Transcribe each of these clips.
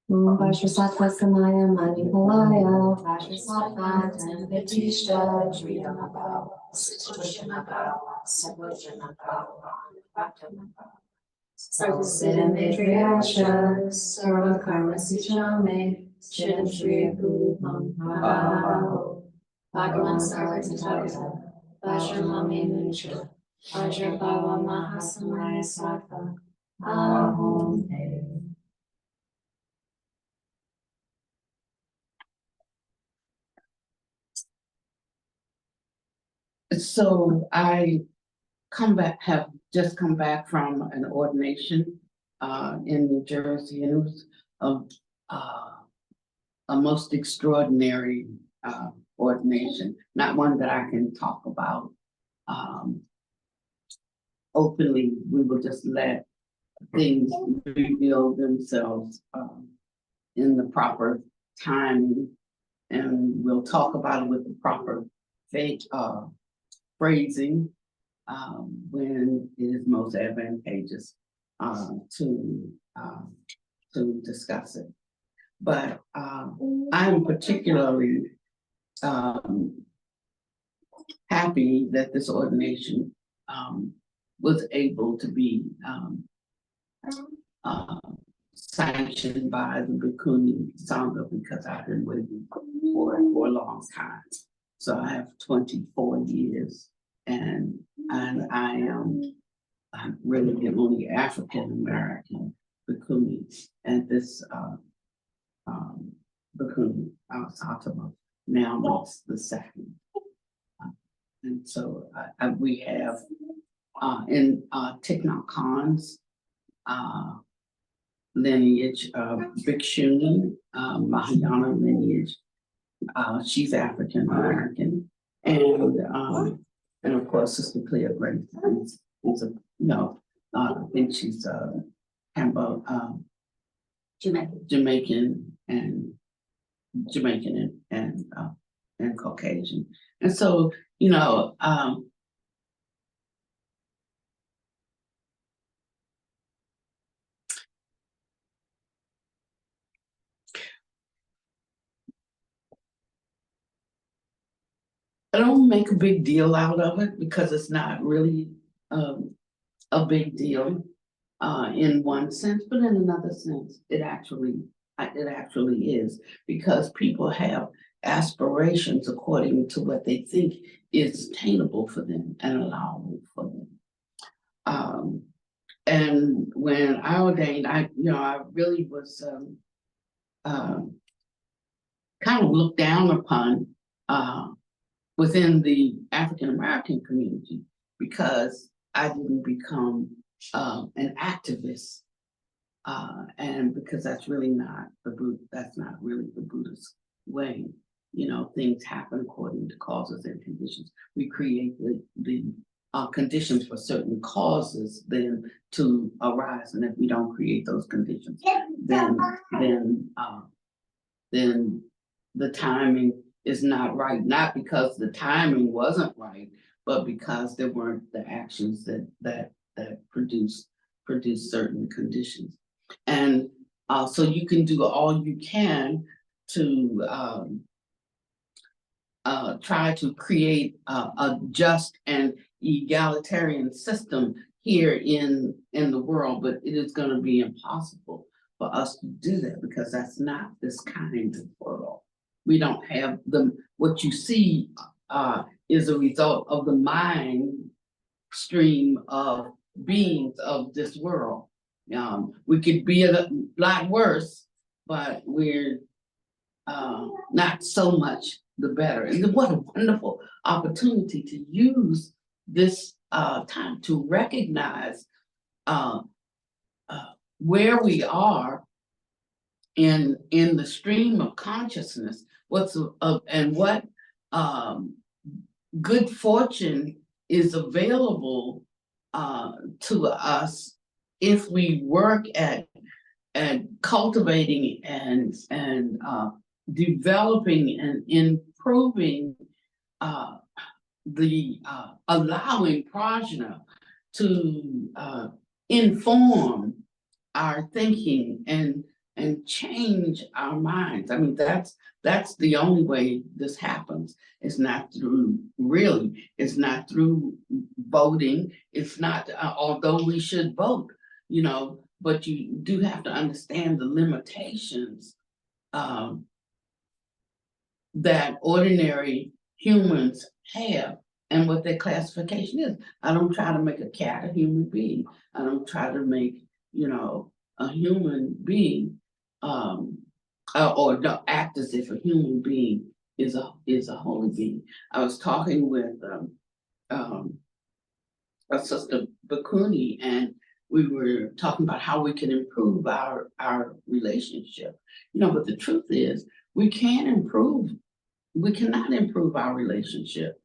Vajrasattva Samaya Manipalaya, Vajrasattva Tempetishta, Jriyanabhava, Situjanabhava, Sarvajanabhava, Bhaktanabhava. Sarvasiddha Medriyasha, Sarva Karma Sijame, Chidam Shri Bhupam Bhava, Bhagavan Sarvatata, Vajramami Nucha, Vajrabhava Mahasamaya Sattva, Ahom Te. So I have just come back from an ordination in New Jersey, and it was a most extraordinary ordination, not one that I can talk about openly. We will just let things reveal themselves in the proper timing, and we'll talk about it with the proper phrasing when it is most advantageous to discuss it. But I'm particularly happy that this ordination was able to be sanctioned by the Bhikkhuni Sangha, because I've been waiting for it for a long time. So I have 24 years, and I am really the only African American Bhikkhuni, and this Bhikkhuni Sattva now makes the second. And so we have in Thich Nhat Hanh's lineage of Bhikshuni, Mahayana lineage. She's African American, and of course Sister Clea Grace is a I think she's Jamaican and Caucasian, and so I don't make a big deal out of it, because it's not really a big deal in one sense, but in another sense, it actually is, because people have aspirations according to what they think is attainable for them and allowable for them. And when I ordained, I really was kind of looked down upon within the African American community, because I didn't become an activist, and because that's really not really the Buddhist way. Things happen according to causes and conditions. We create the conditions for certain causes then to arise, and if we don't create those conditions, then the timing is not right, not because the timing wasn't right, but because there weren't the actions that produce certain conditions. And so you can do all you can to try to create a just and egalitarian system here in the world, but it is going to be impossible for us to do that, because that's not this kind of world. We don't have what you see is a result of the mind stream of beings of this world. We could be a lot worse, but we're not so much the better. And what a wonderful opportunity to use this time to recognize where we are in the stream of consciousness, and what good fortune is available to us if we work at cultivating and developing and improving the allowing prajna to inform our thinking and change our minds. I mean, that's the only way this happens. It's not through it's not through voting. It's not, although we should vote, but you do have to understand the limitations um, that ordinary humans have and what their classification is. I don't try to make a cat a human being. I don't try to make, a human being or don't act as if a human being is a holy being. I was talking with a sister Bakuni, and we were talking about how we can improve our relationship. But the truth is we cannot improve our relationship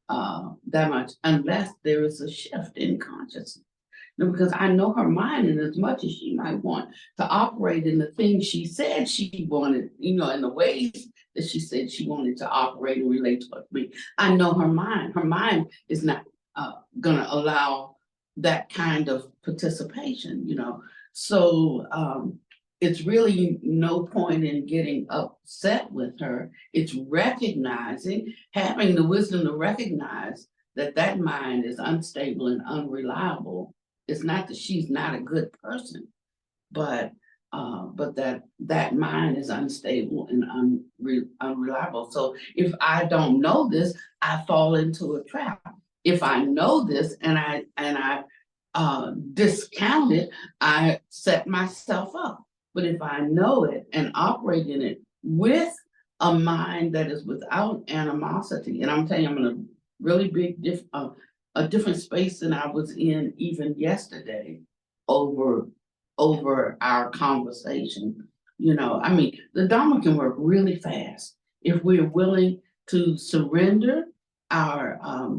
that much unless there is a shift in consciousness. Because I know her mind, and as much as she might want to operate in the things she said she wanted, in the ways that she said she wanted to operate and relate to me, I know her mind. Her mind is not going to allow that kind of participation, So it's really no point in getting upset with her. It's recognizing, having the wisdom to recognize that mind is unstable and unreliable. It's not that she's not a good person, but that mind is unstable and unreliable. So if I don't know this, I fall into a trap. If I know this and I discount it, I set myself up. But if I know it and operate in it with a mind that is without animosity, and I'm telling you, I'm in a really big a different space than I was in even yesterday over our conversation. I mean, the Dharma can work really fast if we're willing to surrender our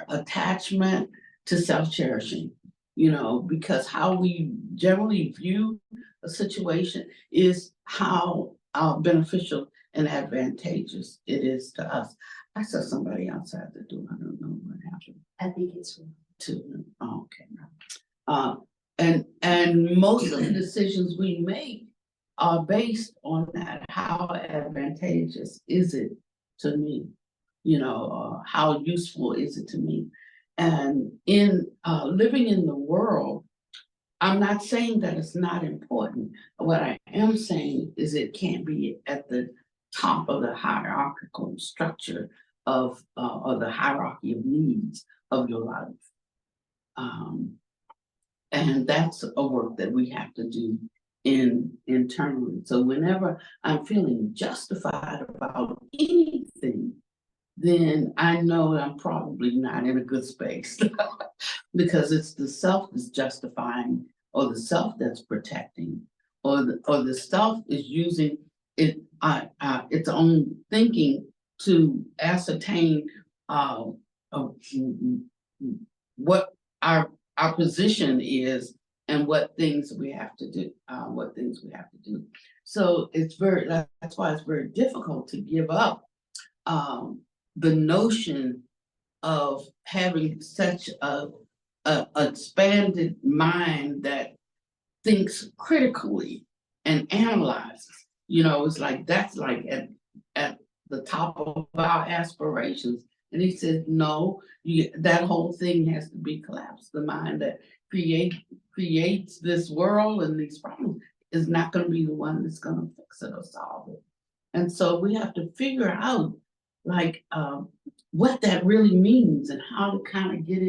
attachment to self-cherishing, because how we generally view a situation is how beneficial and advantageous it is to us. I saw somebody outside the door. I don't know what happened. I think it's To okay. And most of the decisions we make are based on that. How advantageous is it to me? How useful is it to me? And in living in the world, I'm not saying that it's not important. What I am saying is it can't be at the top of the hierarchical structure of or the hierarchy of needs of your life. And that's a work that we have to do internally. So whenever I'm feeling justified about anything, then I know I'm probably not in a good space because it's the self that's justifying, or the self that's protecting, or the self is using its own thinking to ascertain what our position is and what things we have to do. So that's why it's very difficult to give up the notion of having such a expanded mind that thinks critically and analyzes. It's like that's like at the top of our aspirations. And he said, no, that whole thing has to be collapsed. The mind that creates this world and these problems is not going to be the one that's going to fix it or solve it. And so we have to figure out what that really means and how to kind of get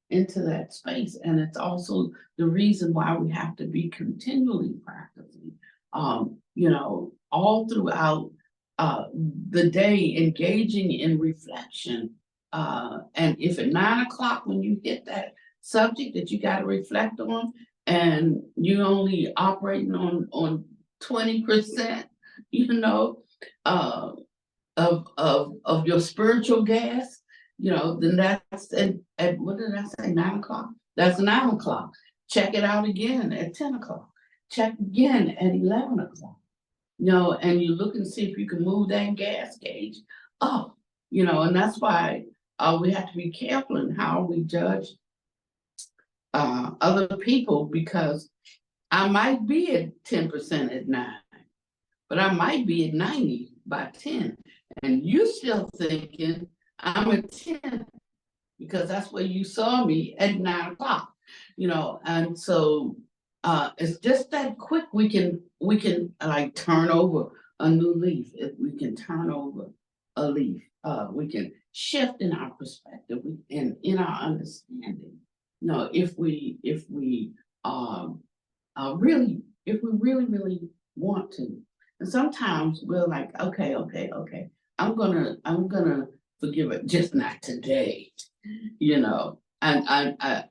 into that space. And it's also the reason why we have to be continually practicing, all throughout the day, engaging in reflection. And if at 9 o'clock, when you hit that subject that you got to reflect on, and you're only operating on 20%, of your spiritual gas, then that's at what did I say, 9 o'clock? That's 9 o'clock. Check it out again at 10 o'clock. Check again at 11 o'clock. And you look and see if you can move that gas gauge up, and that's why we have to be careful in how we judge other people, because I might be at 10% at 9, but I might be at 90 by 10. And you still thinking I'm at 10 because that's where you saw me at 9 o'clock, and so it's just that quick we can like turn over a new leaf. If we can turn over a leaf, we can shift in our perspective and in our understanding. If we really, if we really want to. And sometimes we're like, okay, I'm gonna forgive it, just not today, and I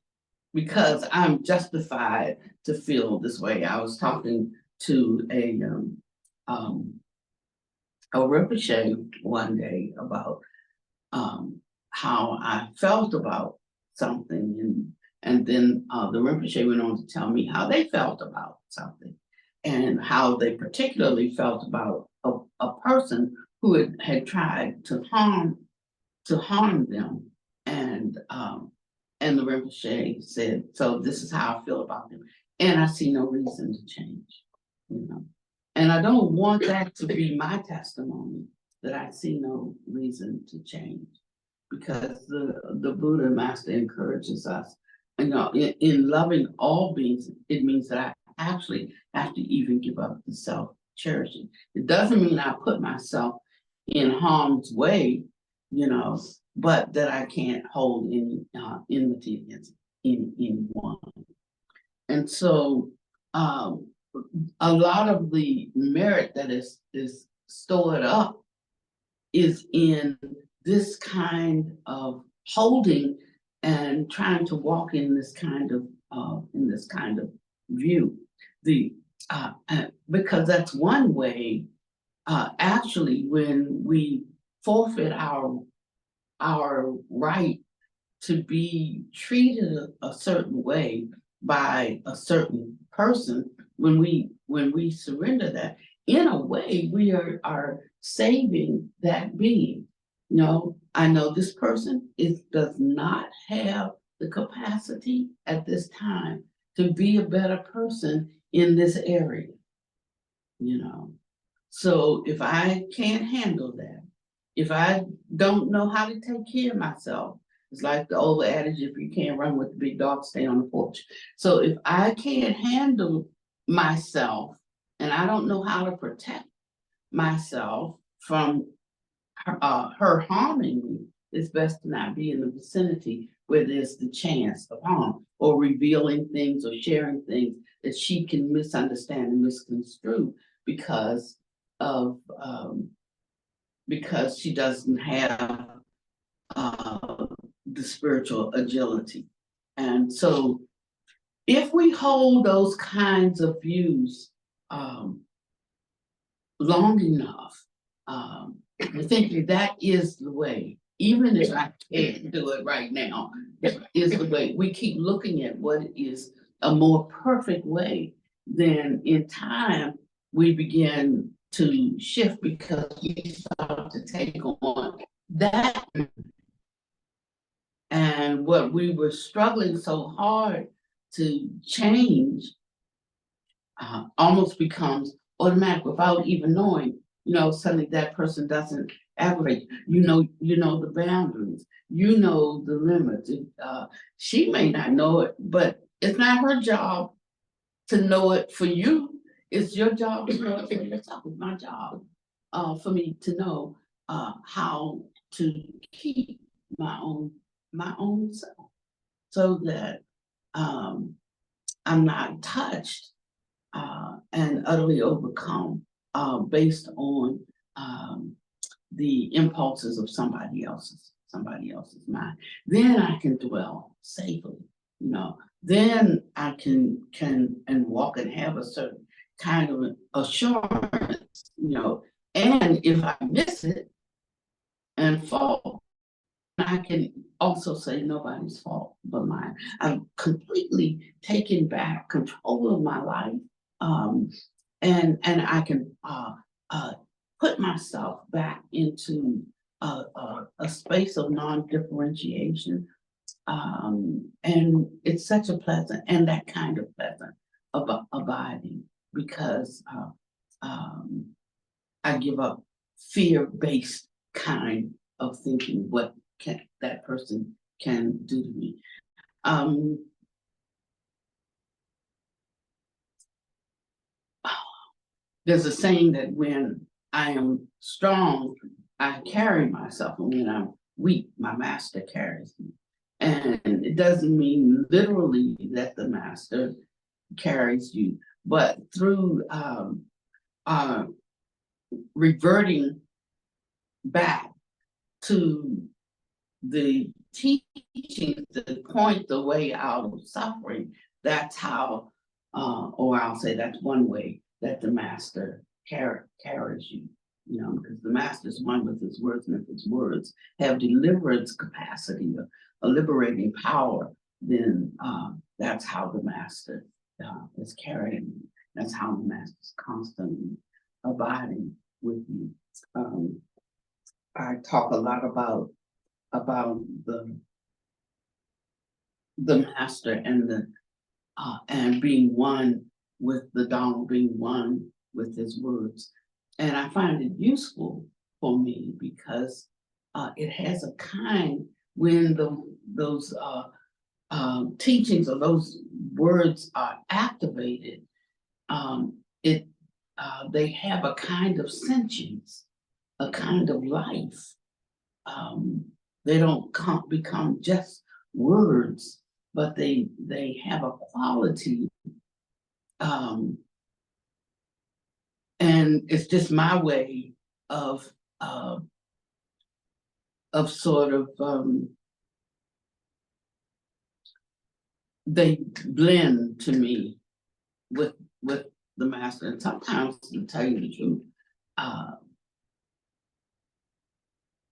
because I'm justified to feel this way. I was talking to um a Rinpoche one day about how I felt about something, and then the Rinpoche went on to tell me how they felt about something, and how they particularly felt about a person who had tried to harm them, and the Rinpoche said, "So this is how I feel about them, and I see no reason to change." You know, and I don't want that to be my testimony, that I see no reason to change, because the Buddha master encourages us, in loving all beings. It means that I actually have to even give up the self-cherishing. It doesn't mean I put myself in harm's way, but that I can't hold any enmity against anyone. And so a lot of the merit that is stored up is in this kind of holding and trying to walk in this kind of view. Because that's one way. Actually, when we forfeit our right to be treated a certain way by a certain person, when we surrender that, in a way we are saving that being. I know this person does not have the capacity at this time to be a better person in this area. So if I can't handle that, if I don't know how to take care of myself, it's like the old adage, if you can't run with the big dog, stay on the porch. So if I can't handle myself, and I don't know how to protect myself from her harming me, it's best to not be in the vicinity where there's the chance of harm, or revealing things or sharing things that she can misunderstand and misconstrue because of because she doesn't have the spiritual agility. And so if we hold those kinds of views long enough, I think that is the way. Even if I can't do it right now, is the way. We keep looking at what is a more perfect way, then in time we begin to shift, because we start to take on that. And what we were struggling so hard to change almost becomes automatic without even knowing. Suddenly that person doesn't aggravate. You know the boundaries. You know the limits. She may not know it, but it's not her job to know it for you. It's your job to know it for yourself. It's my job for me to know how to keep my own self, so that I'm not touched and utterly overcome based on the impulses of somebody else's mind. Then I can dwell safely, then I can and walk and have a certain kind of assurance, and if I miss it and fall, I can also say nobody's fault but mine. I've completely taken back control of my life, and I can put myself back into a space of non-differentiation, and it's such a pleasant, and that kind of pleasant abiding, because I give up fear-based kind of thinking what that person can do to me. There's a saying that when I am strong, I carry myself, and when I'm weak, my master carries me. And it doesn't mean literally that the master carries you, but through reverting back to the teachings that point the way out of suffering, that's how, or I'll say that's one way that the master carries you, because the master is one with his words, and if his words have deliverance capacity, a liberating power, then that's how the master is carrying you. That's how the master is constantly abiding with you. I talk a lot about the master and being one with the Dharma, being one with his words, and I find it useful for me because it has a kind, when those teachings or those words are activated, they have a kind of sentience, a kind of life. They don't become just words, but they have a quality, and it's just my way of sort of they blend to me with the master. And sometimes, to tell you the truth,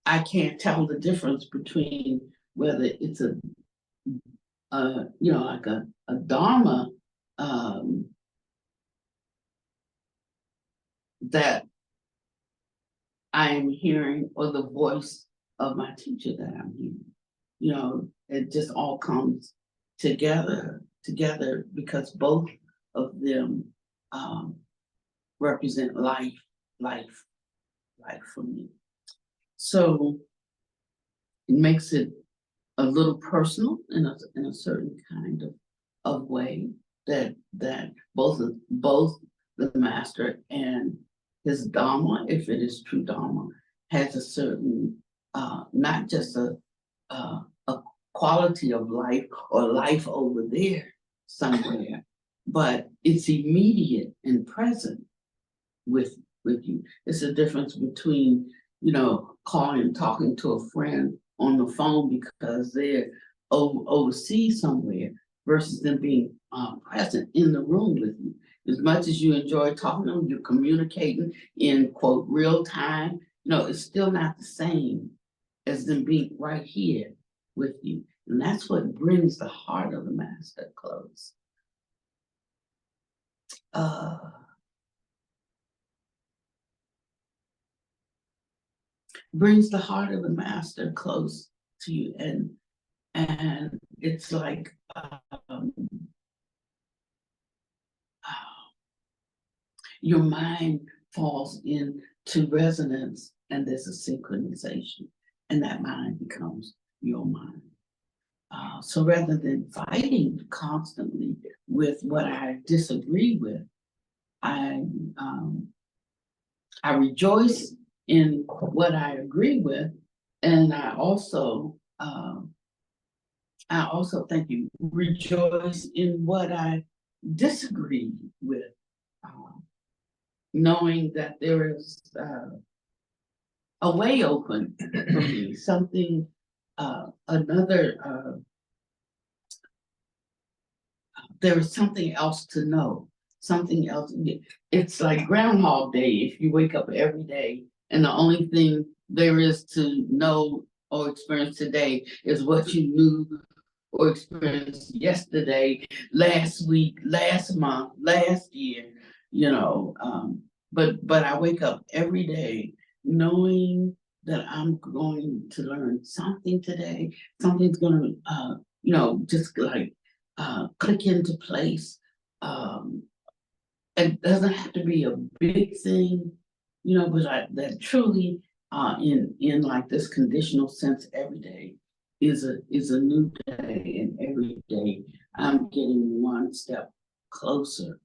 I can't tell the difference between whether it's like a Dharma that I am hearing, or the voice of my teacher that I'm hearing. It just all comes together because both of them represent life for me. So it makes it a little personal in a certain kind of way, that both the master and his Dharma, if it is true Dharma, has a certain not just a quality of life or life over there somewhere, but it's immediate and present with you. It's a difference between talking to a friend on the phone because they're overseas somewhere, versus them being present in the room with you. As much as you enjoy talking to them, you're communicating in quote real time. It's still not the same as them being right here with you, and that's what brings the heart of the master close. Brings the heart of the master close to you, and it's like your mind falls into resonance, and there's a synchronization, and that mind becomes your mind. So rather than fighting constantly with what I disagree with, I rejoice in what I agree with, and I also thank you, rejoice in what I disagree with, knowing that there is a way open for me, something, there is something else to know, something else. It's like Groundhog Day. If you wake up every day and the only thing there is to know or experience today is what you knew or experienced yesterday, last week, last month, last year, but I wake up every day knowing that I'm going to learn something today. Something's going to, just like click into place. it doesn't have to be a big thing, you know, but that truly, in like this conditional sense, every day is a new day, and every day I'm getting one step closer,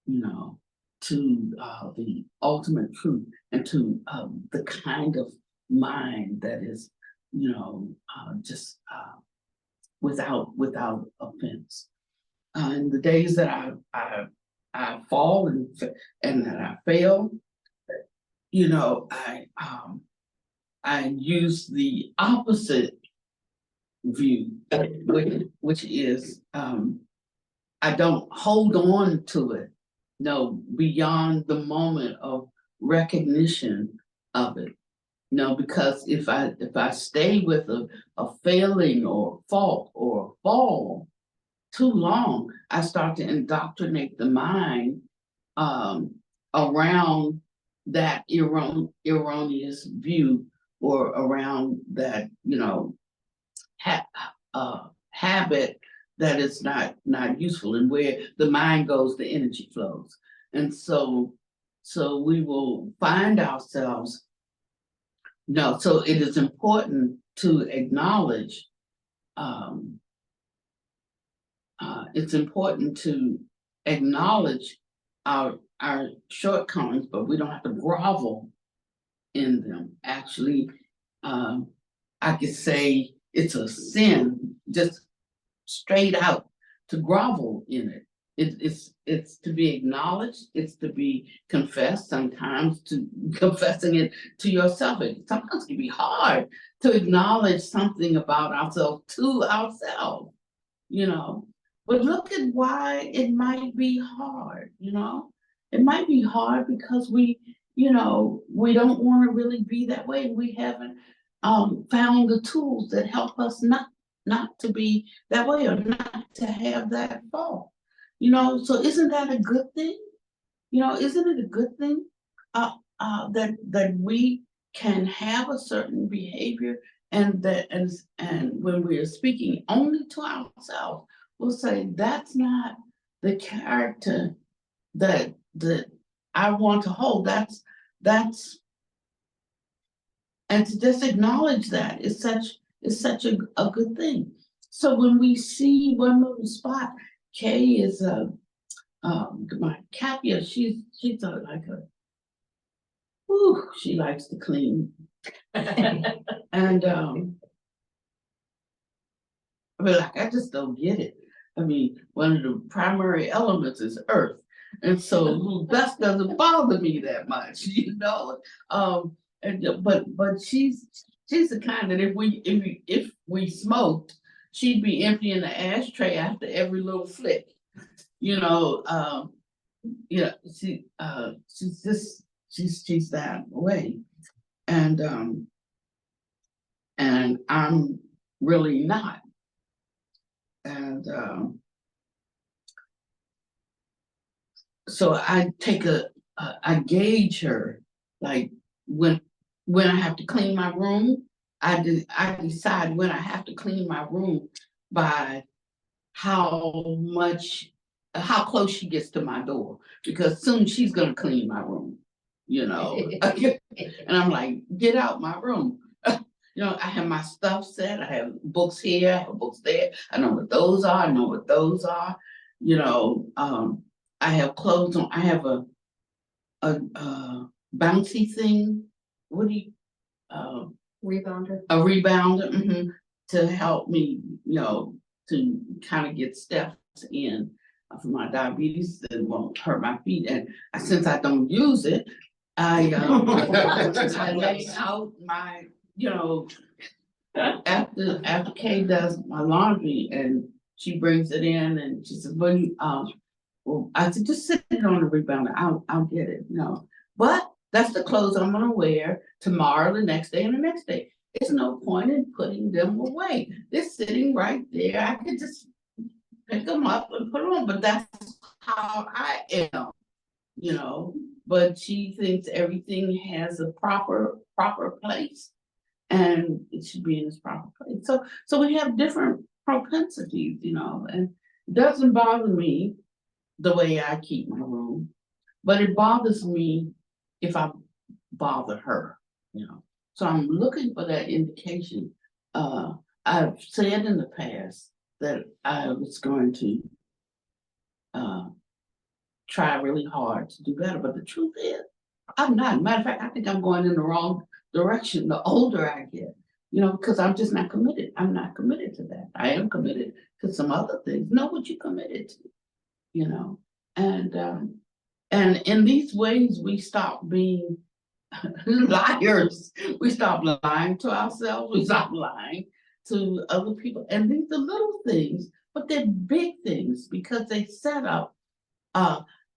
you know, to the ultimate truth, and to the kind of mind that is, you know, just without offense. And the days that I fall and that I fail, you know, I use the opposite view, which is I don't hold on to it, no, beyond the moment of recognition of it. No, because if I stay with a failing or fault or fall too long, I start to indoctrinate the mind around that erroneous view, or around that, you know, habit that is not useful, and where the mind goes, the energy flows. And so we will find ourselves, no, so it is important to acknowledge, it's important to acknowledge our shortcomings, but we don't have to grovel in them. Actually, I could say it's a sin, just straight out, to grovel in it. It's to be acknowledged, it's to be confessed, sometimes to confessing it to yourself. It sometimes can be hard to acknowledge something about ourselves to ourselves, you know. But look at why it might be hard, you know. It might be hard because you know, we don't want to really be that way. We haven't found the tools that help us not to be that way, or not to have that fault. You know, so isn't that a good thing? You know, isn't it a good thing that we can have a certain behavior, and when we are speaking only to ourselves, we'll say that's not the character that I want to hold. That's and to just acknowledge that is such a good thing. So when we see one little spot, Kay is my Capia, she's like a, whew, she likes to clean. And I mean, like, I just don't get it. I mean, one of the primary elements is earth. And so dust doesn't bother me that much, you know. But she's the kind that if we smoked, she'd be emptying the ashtray after every little flick, you know. You know, she's that way. And I'm really not. And so I I gauge her, like when I have to clean my room, I decide when I have to clean my room by how close she gets to my door, because soon she's gonna clean my room, you know. And I'm like, get out my room. You know, I have my stuff set, I have books here, I have books there, I know what those are, I know what those are, you know. I have clothes on, I have a bouncy thing, what do you, Rebounder. a rebounder, to help me, you know, to kind of get steps in for my diabetes that won't hurt my feet. And since I don't use it, I I lay out my, you know, after Kay does my laundry and she brings it in and she says, well, I said, just sit it on the rebounder. I'll get it, you know. But that's the clothes I'm gonna wear tomorrow, the next day, and the next day. There's no point in putting them away. They're sitting right there. I could just pick them up and put them on, but that's how I am, you know. But she thinks everything has a proper place, and it should be in its proper place. So we have different propensities, you know, and it doesn't bother me the way I keep my room. But it bothers me if I bother her, you know. So I'm looking for that indication. I've said in the past that I was going to try really hard to do better, but the truth is, I'm not. Matter of fact, I think I'm going in the wrong direction the older I get, you know, because I'm just not committed. I'm not committed to that. I am committed to some other things. Know what you committed to, you know, and in these ways we stop being liars. We stop lying to ourselves. We stop lying to other people. And these are little things, but they're big things because they set up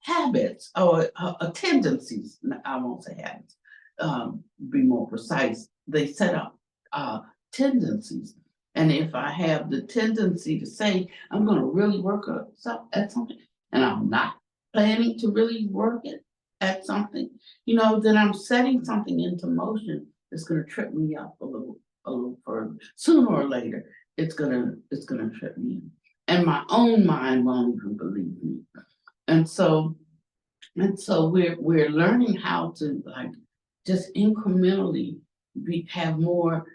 habits or tendencies. I won't say habits. Be more precise. They set up tendencies. And if I have the tendency to say I'm going to really work at something, and I'm not planning to really work it at something, you know, then I'm setting something into motion that's going to trip me up a little further. Sooner or later, it's gonna trip me, and my own mind won't even believe me. And so we're learning how to like just incrementally have more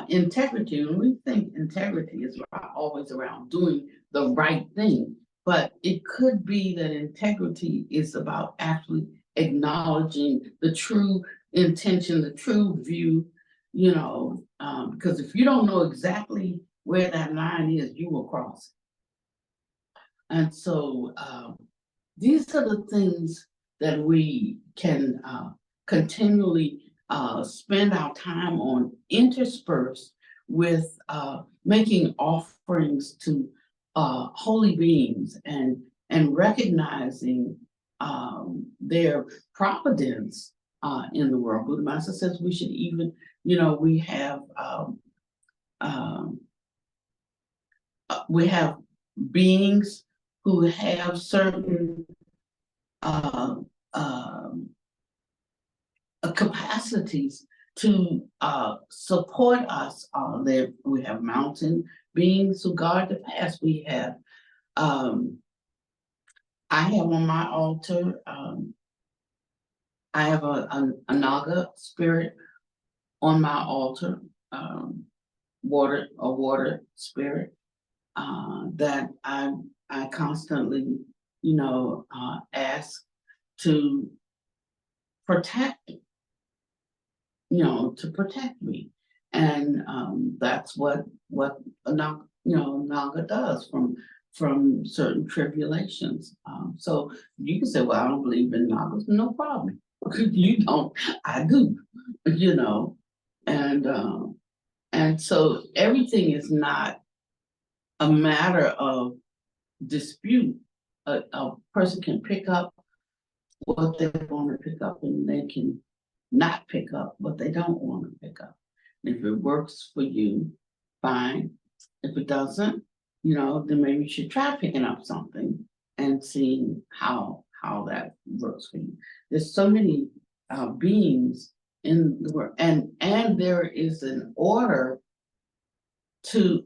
integrity. And we think integrity is always around doing the right thing, but it could be that integrity is about actually acknowledging the true intention, the true view, you know, because if you don't know exactly where that line is, you will cross it. And so these are the things that we can continually spend our time on, interspersed with making offerings to holy beings and recognizing their providence in the world. Buddha Master says we should even, you know, we have beings who have certain capacities to support us. There we have mountain beings who guard the path. We have I have on my altar I have a Naga spirit on my altar, water spirit that I constantly, you know, ask to protect, you know, to protect me. And that's what a Naga does from certain tribulations. So you can say, well, I don't believe in Nagas, no problem. You don't, I do, you know, and so everything is not a matter of dispute. A person can pick up what they want to pick up, and they can not pick up what they don't want to pick up. If it works for you, fine. If it doesn't, you know, then maybe you should try picking up something and seeing how that works for you. There's so many beings in the world, and there is an order to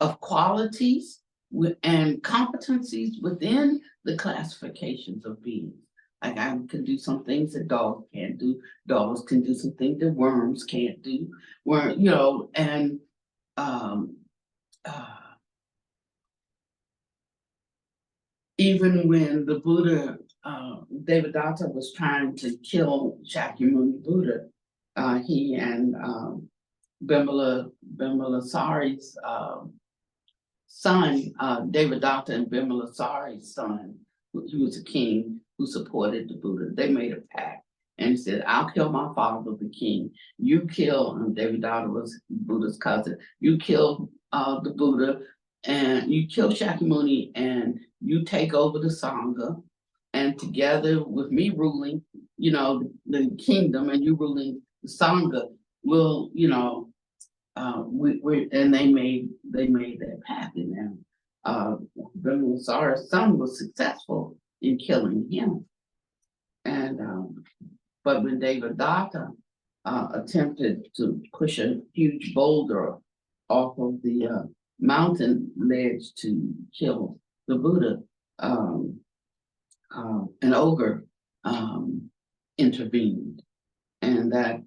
of qualities and competencies within the classifications of beings. Like I can do some things that dogs can't do. Dogs can do some things that worms can't do. You know, and even when the Buddha, Devadatta was trying to kill Shakyamuni Buddha, he and Bimalasari's son, Devadatta and Bimalasari's son, he was a king who supported the Buddha. They made a pact and he said, I'll kill my father, the king. You kill, and Devadatta was Buddha's cousin. You kill the Buddha and you kill Shakyamuni and you take over the Sangha. And together with me ruling, you know, the kingdom and you ruling the Sangha will, you know, and they made that path, and Bimalasara's son was successful in killing him. And but when Devadatta attempted to push a huge boulder off of the mountain ledge to kill the Buddha, an ogre intervened, and that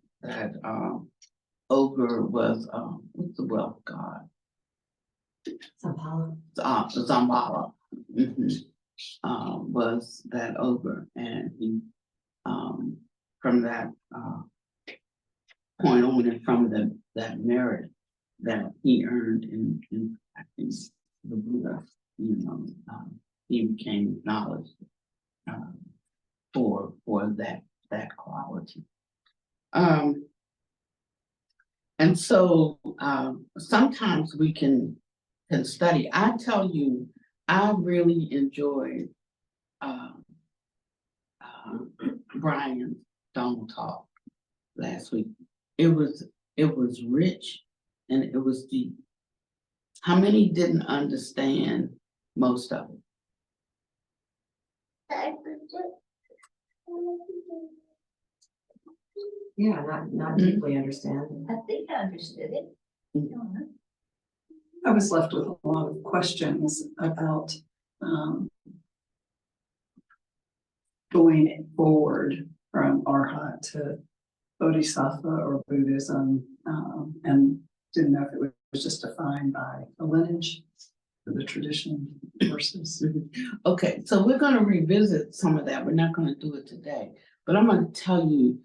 ogre was what's the wealth god? Sampala. Zambala. Was that ogre, and he from that point on, and from that merit that he earned in practicing the Buddha, he became acknowledged for that quality. And so sometimes we can study. I tell you, I really enjoyed Brian's Dome talk last week. It was rich and it was deep. How many didn't understand most of it? Yeah, not deeply understand. I think I understood it. I was left with a lot of questions about going forward from Arhat to Bodhisattva or Buddhism, and didn't know if it was just defined by the lineage or the tradition versus. Okay, so we're going to revisit some of that. We're not going to do it today, but I'm going to tell you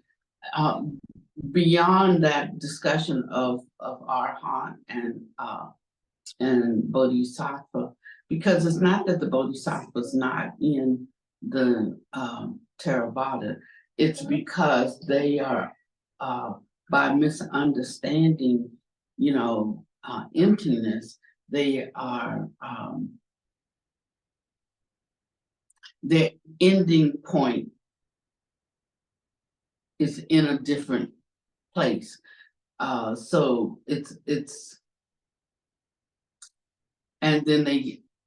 beyond that discussion of Arhat and Bodhisattva, because it's not that the Bodhisattva is not in the Theravada, it's because they are by misunderstanding, emptiness, they are their ending point is in a different place. So it's and then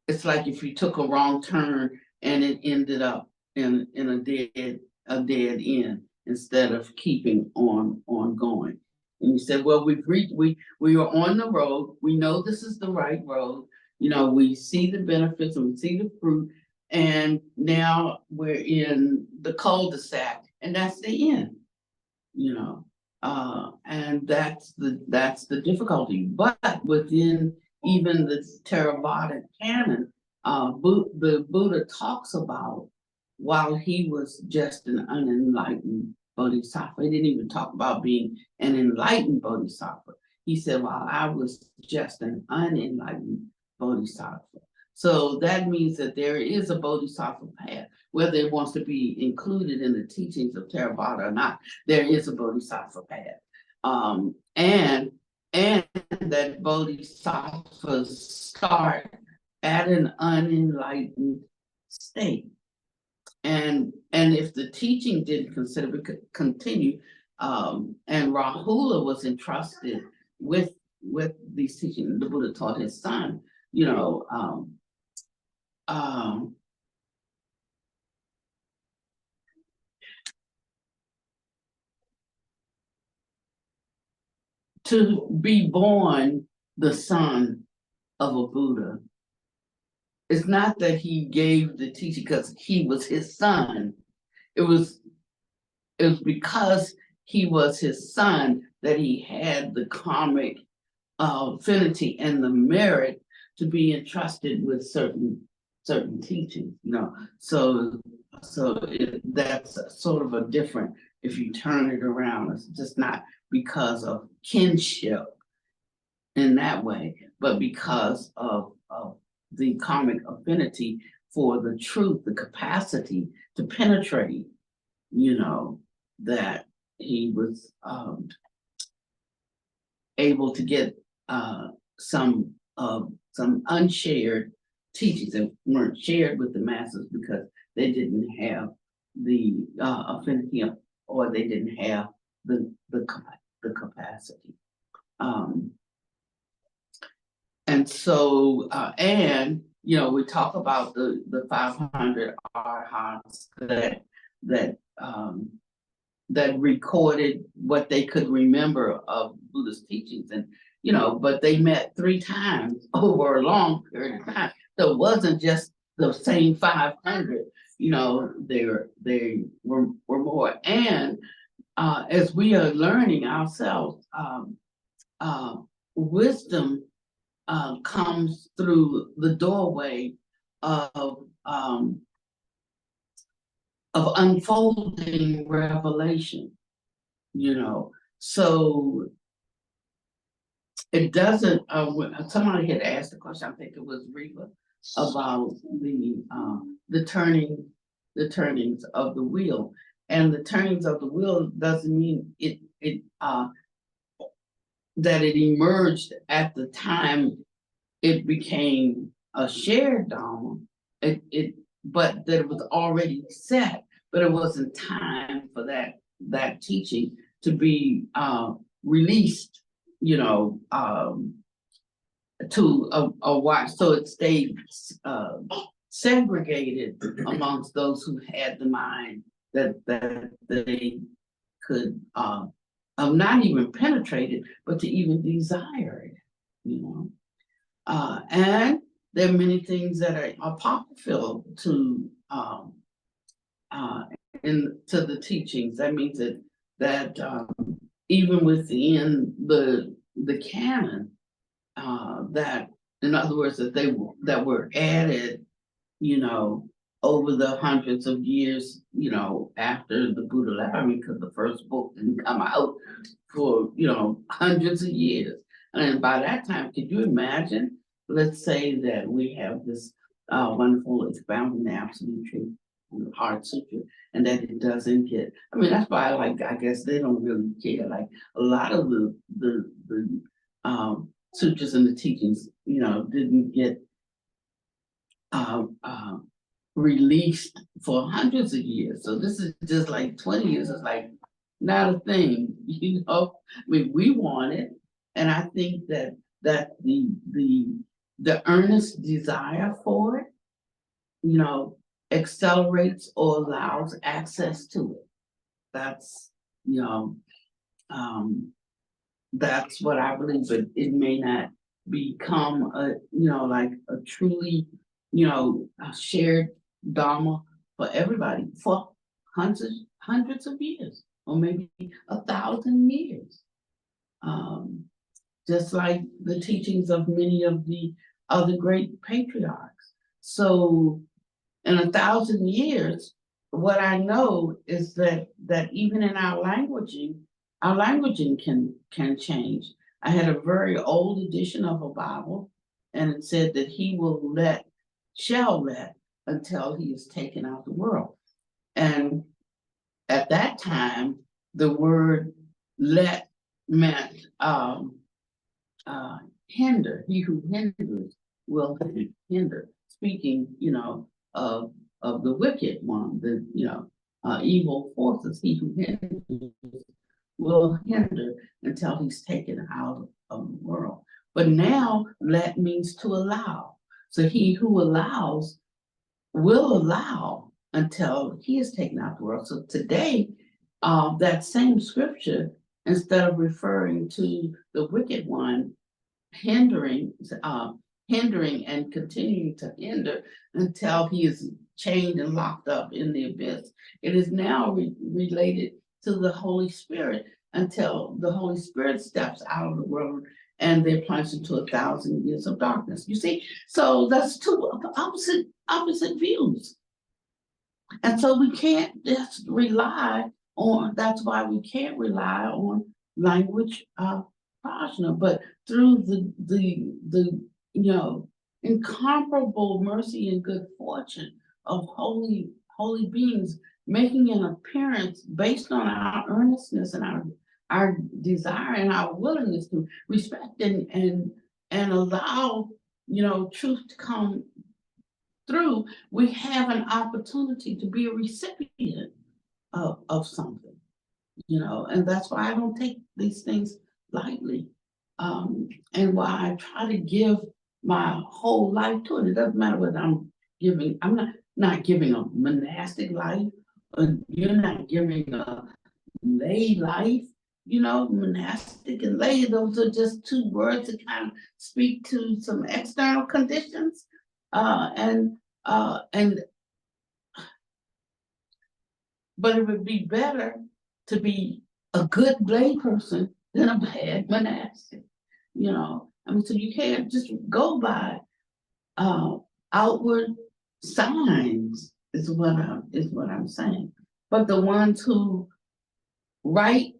it's like if you took a wrong turn and it ended up in a dead end instead of keeping on going. And you said, well, we are on the road. We know this is the right road. We see the benefits and we see the fruit. And now we're in the cul-de-sac, and that's the end. And that's the difficulty. But within even the Theravada canon, the Buddha talks about while he was just an unenlightened bodhisattva. He didn't even talk about being an enlightened bodhisattva. He said, while I was just an unenlightened bodhisattva. So that means that there is a bodhisattva path, whether it wants to be included in the teachings of Theravada or not. There is a bodhisattva path, and that bodhisattvas start at an unenlightened state. And if the teaching didn't consider, we could continue. And Rahula was entrusted with these teachings. The Buddha taught his son, to be born the son of a Buddha. It's not that he gave the teaching because he was his son. It was because he was his son that he had the karmic affinity and the merit to be entrusted with certain teachings. So that's sort of a different. If you turn it around, it's just not because of kinship in that way, but because of the karmic affinity for the truth, the capacity to penetrate, that he was able to get some unshared teachings that weren't shared with the masses because they didn't have the affinity or they didn't have the capacity. And so, we talk about the 500 arhats that recorded what they could remember of Buddha's teachings, but they met 3 times over a long period of time. So it wasn't just the same 500, they were more. And as we are learning ourselves, wisdom comes through the doorway of unfolding revelation, So it doesn't. Somebody had asked a question. I think it was Reva about the turnings of the wheel, and the turnings of the wheel doesn't mean that it emerged at the time it became a shared dharma. But that it was already set, but it wasn't time for that teaching to be released, to a watch. So it stayed segregated amongst those who had the mind that they could not even penetrate it, but to even desire it, and there are many things that are apocryphal to the teachings. That means that even within the canon, that in other words that were added, over the hundreds of years, after the Buddha left, because the first book didn't come out for hundreds of years, and by that time, could you imagine? Let's say that we have this wonderful expounding the absolute truth, Heart Sutra, and that it doesn't get. I mean, that's why I guess they don't really care. Like a lot of the sutras and the teachings, didn't get released for hundreds of years. So this is just like 20 years. It's like not a thing, I mean, we want it, and I think that the earnest desire for it, accelerates or allows access to it. That's, that's what I believe, but it may not become like a truly, a shared dharma for everybody for hundreds of years, or maybe 1,000 years. Just like the teachings of many of the other great patriarchs. So in 1,000 years, what I know is that even in our languaging can change. I had a very old edition of a Bible, and it said that he shall let until he is taken out of the world. And at that time, the word let meant hinder. He who hinders will hinder. Speaking, of the wicked one, the evil forces. He who hinders will hinder until he's taken out of the world. But now let means to allow. So he who allows will allow until he is taken out of the world. So today, that same scripture, instead of referring to the wicked one hindering and continuing to hinder until he is chained and locked up in the abyss, it is now related to the Holy Spirit until the Holy Spirit steps out of the world and they're plunged into 1,000 years of darkness. You see, so that's two opposite views. And so we can't just rely on, that's why we can't rely on language prajna, but through the incomparable mercy and good fortune of holy beings making an appearance based on our earnestness and our desire and our willingness to respect and allow truth to come through, we have an opportunity to be a recipient of something, and that's why I don't take these things lightly, and why I try to give my whole life to it. It doesn't matter whether I'm not giving a monastic life, or you're not giving a lay life, you know, monastic and lay, those are just two words that kind of speak to some external conditions. And but it would be better to be a good lay person than a bad monastic, you know. I mean, so you can't just go by outward signs is what I'm saying. But the ones who write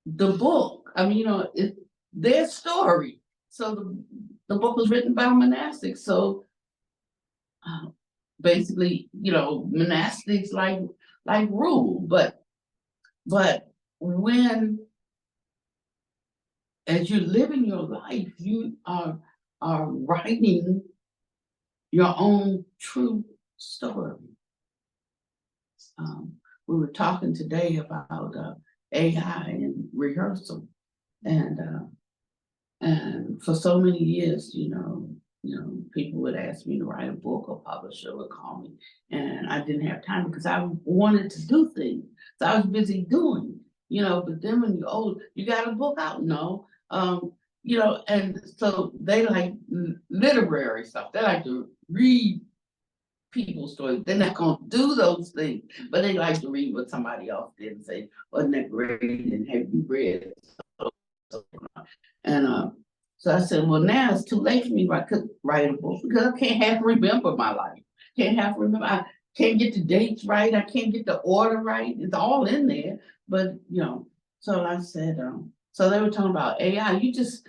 the book, I mean, you know, it's their story. So the book was written by monastics. So basically, you know, monastics like rule, but when as you're living your life, you are writing your own true story. We were talking today about AI and rehearsal, and for so many years, you know, people would ask me to write a book, or publisher would call me, and I didn't have time because I wanted to do things, so I was busy doing, you know. But then when you're old, you got a book out, no, you know, and so they like literary stuff. They like to read people's stories. They're not going to do those things, but they like to read what somebody else did and say, wasn't that great? And have you read? And so I said, well, now it's too late for me to write a book because I can't half remember my life. I can't get the dates right. I can't get the order right. It's all in there. But, you know, so I said, so they were talking about AI. You just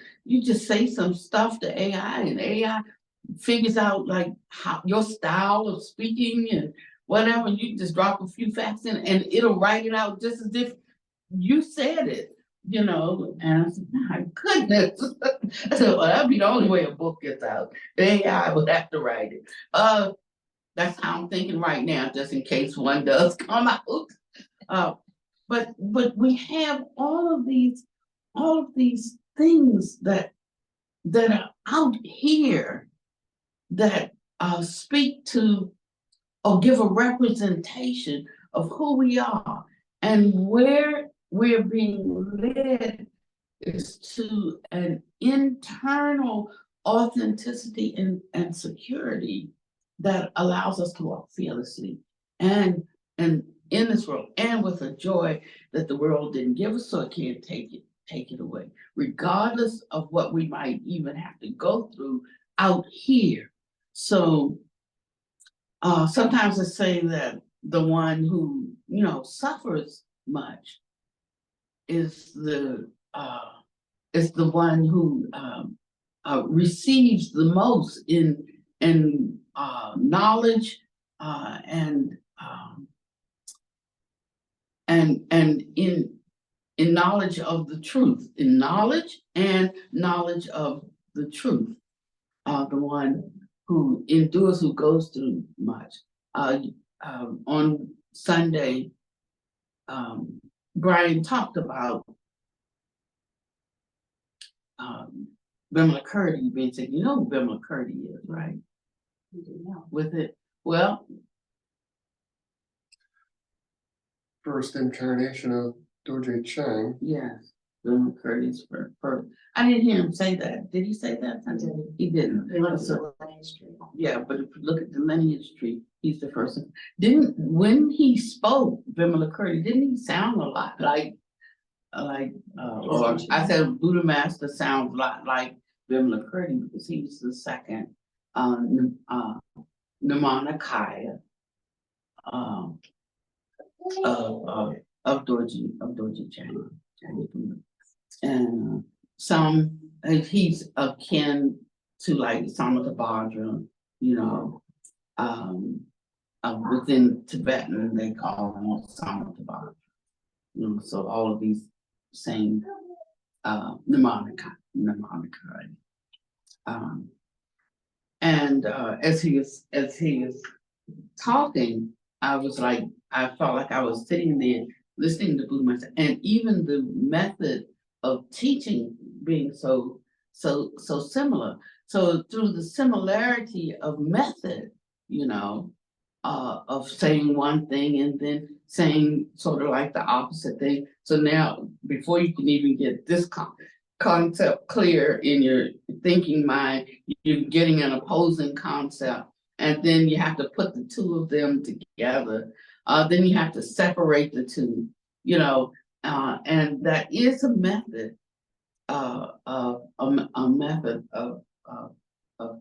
say some stuff to AI, and AI figures out like how your style of speaking and whatever. You just drop a few facts in and it'll write it out just as if you said it, you know. And I said, my goodness. I said, well, that'd be the only way a book gets out. The AI would have to write it. That's how I'm thinking right now, just in case one does come out. But we have all of these things that are out here that speak to or give a representation of who we are, and where we're being led is to an internal authenticity and security that allows us to walk fearlessly and in this world, and with a joy that the world didn't give us, so it can't take it away, regardless of what we might even have to go through out here. So sometimes I say that the one who, you know, suffers much is the one who receives the most in knowledge and in knowledge of the truth, in knowledge and knowledge of the truth. The one who endures, who goes through much. On Sunday, Brian talked about Bimala Curdy being sick. You know who Bimala Curdy is, right? With it, well, first incarnation of Dorje Chang. yes, Bimala Curdy's first. I didn't hear him say that. Did he say that? I didn't. He didn't. Yeah, but if you look at the lineage tree, he's the first. When he spoke, Bimala Curdy, didn't he sound a lot like or I said Buddha Master sounds a lot like Bimala Curdy because he was the second Nirmanakaya of Dorje Chang. And he's akin to like Samathabhadra, you know, within Tibetan they call him Samathabhadra, you know. So all of these same Nirmanakaya. And as he is talking, I felt like I was sitting there listening to Buddha Master, and even the method of teaching being so similar. So through the similarity of method, you know, of saying one thing and then saying sort of like the opposite thing. So now, before you can even get this concept clear in your thinking mind, you're getting an opposing concept, and then you have to put the two of them together. Then you have to separate the two, and that is a method, a method of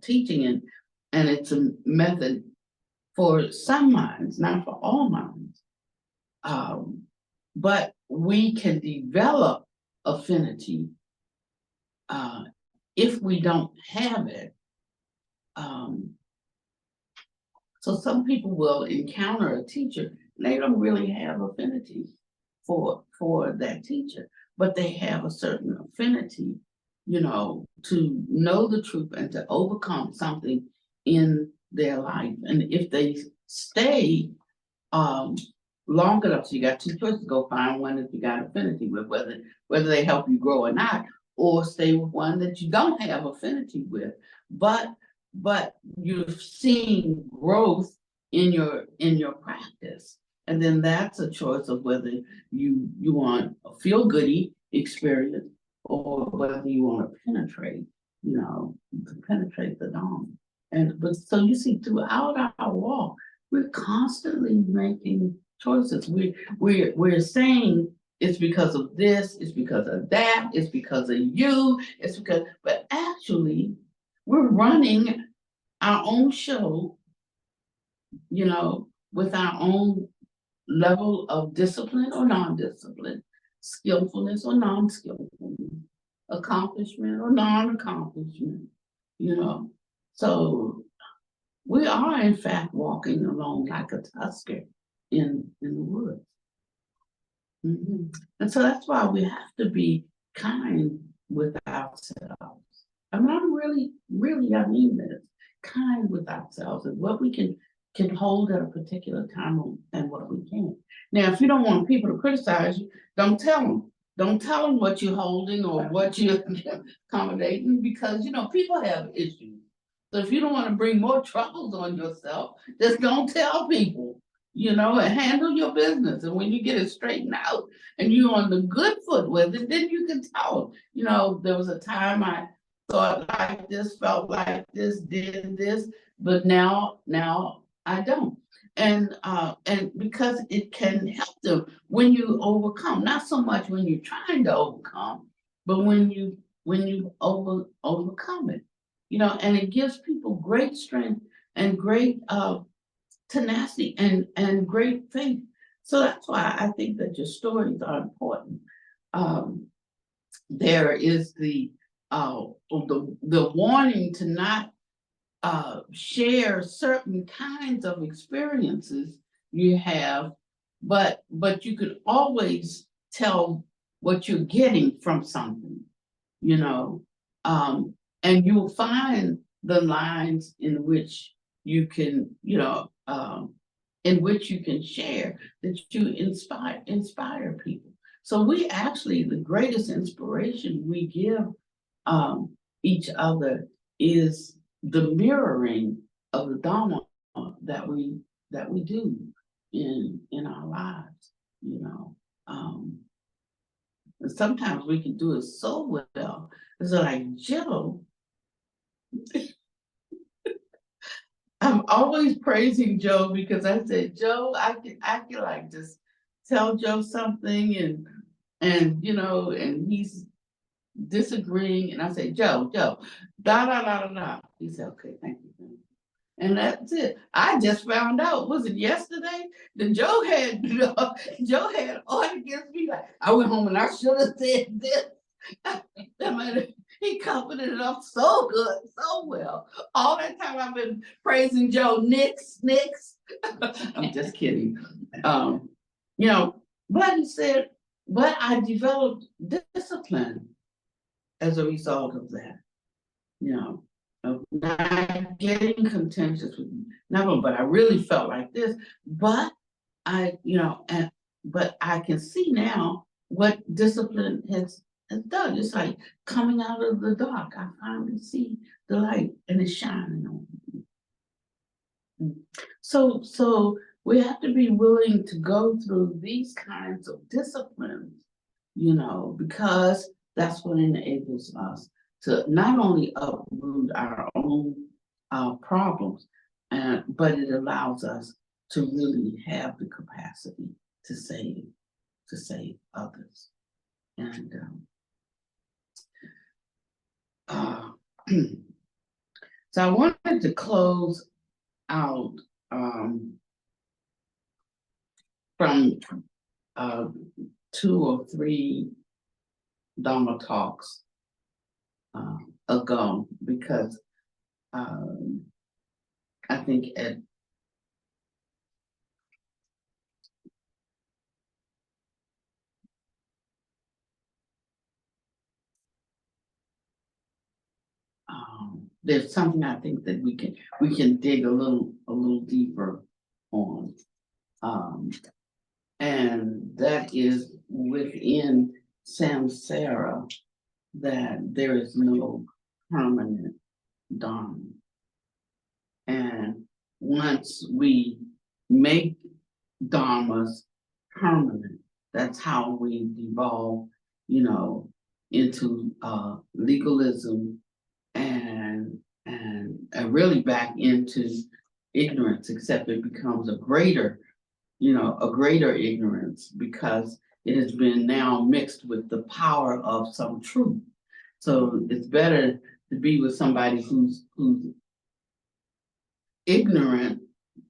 teaching, and it's a method for some minds, not for all minds. But we can develop affinity if we don't have it. So some people will encounter a teacher, and they don't really have affinity for that teacher, but they have a certain affinity, to know the truth and to overcome something in their life. And if they stay long enough, so you got two choices: go find one that you got affinity with, whether they help you grow or not, or stay with one that you don't have affinity with, but you're seeing growth in your practice. And then that's a choice of whether you want a feel-goody experience or whether you want to penetrate, to penetrate the Dharma. But so you see, throughout our walk, we're constantly making choices. We're saying it's because of this, it's because of that, it's because of you, but actually we're running our own show, with our own level of discipline or non-discipline, skillfulness or non-skillfulness, accomplishment or non-accomplishment, So we are in fact walking along like a tusker in the woods. And so that's why we have to be kind with ourselves. I mean, I'm really, I mean this, kind with ourselves and what we can hold at a particular time and what we can't. Now, if you don't want people to criticize you, don't tell them. Don't tell them what you're holding or what you're accommodating, because, people have issues. So if you don't want to bring more troubles on yourself, just don't tell people, and handle your business. And when you get it straightened out and you're on the good foot with it, then you can tell them, there was a time I thought like this, felt like this, did this, but now I don't. And because it can help them when you overcome, not so much when you're trying to overcome, but when you overcome it, and it gives people great strength and great tenacity and great faith. So that's why I think that your stories are important. There is the warning to not share certain kinds of experiences you have, but you could always tell what you're getting from something, and you'll find the lines in which you can, in which you can share, that you inspire people. So we actually, the greatest inspiration we give each other is the mirroring of the Dharma that we do in our lives, and sometimes we can do it so well. It's like Joe. I'm always praising Joe because I said, Joe, I can like just tell Joe something and he's disagreeing, and I say, Joe, da da da da da. He said, okay, thank you. And that's it. I just found out, was it yesterday? That Joe had ordered against me. Like, I went home and I should have said this. He covered it up so good, so well. All that time I've been praising Joe, Nix. I'm just kidding. But he said, but I developed discipline as a result of that, of not getting contentious with nothing, but I really felt like this. But but I can see now what discipline has done. It's like coming out of the dark. I finally see the light and it's shining on me. So we have to be willing to go through these kinds of disciplines, because that's what enables us to not only uproot our own problems, but it allows us to really have the capacity to save others. And so I wanted to close out from 2 or 3 Dharma talks ago, because I think there's something I think that we can dig a little deeper on, and that is within samsara, that there is no permanent Dharma. And once we make dharmas permanent, that's how we devolve, into legalism and really back into ignorance, except it becomes a greater ignorance, because it has been now mixed with the power of some truth. So it's better to be with somebody who's ignorant,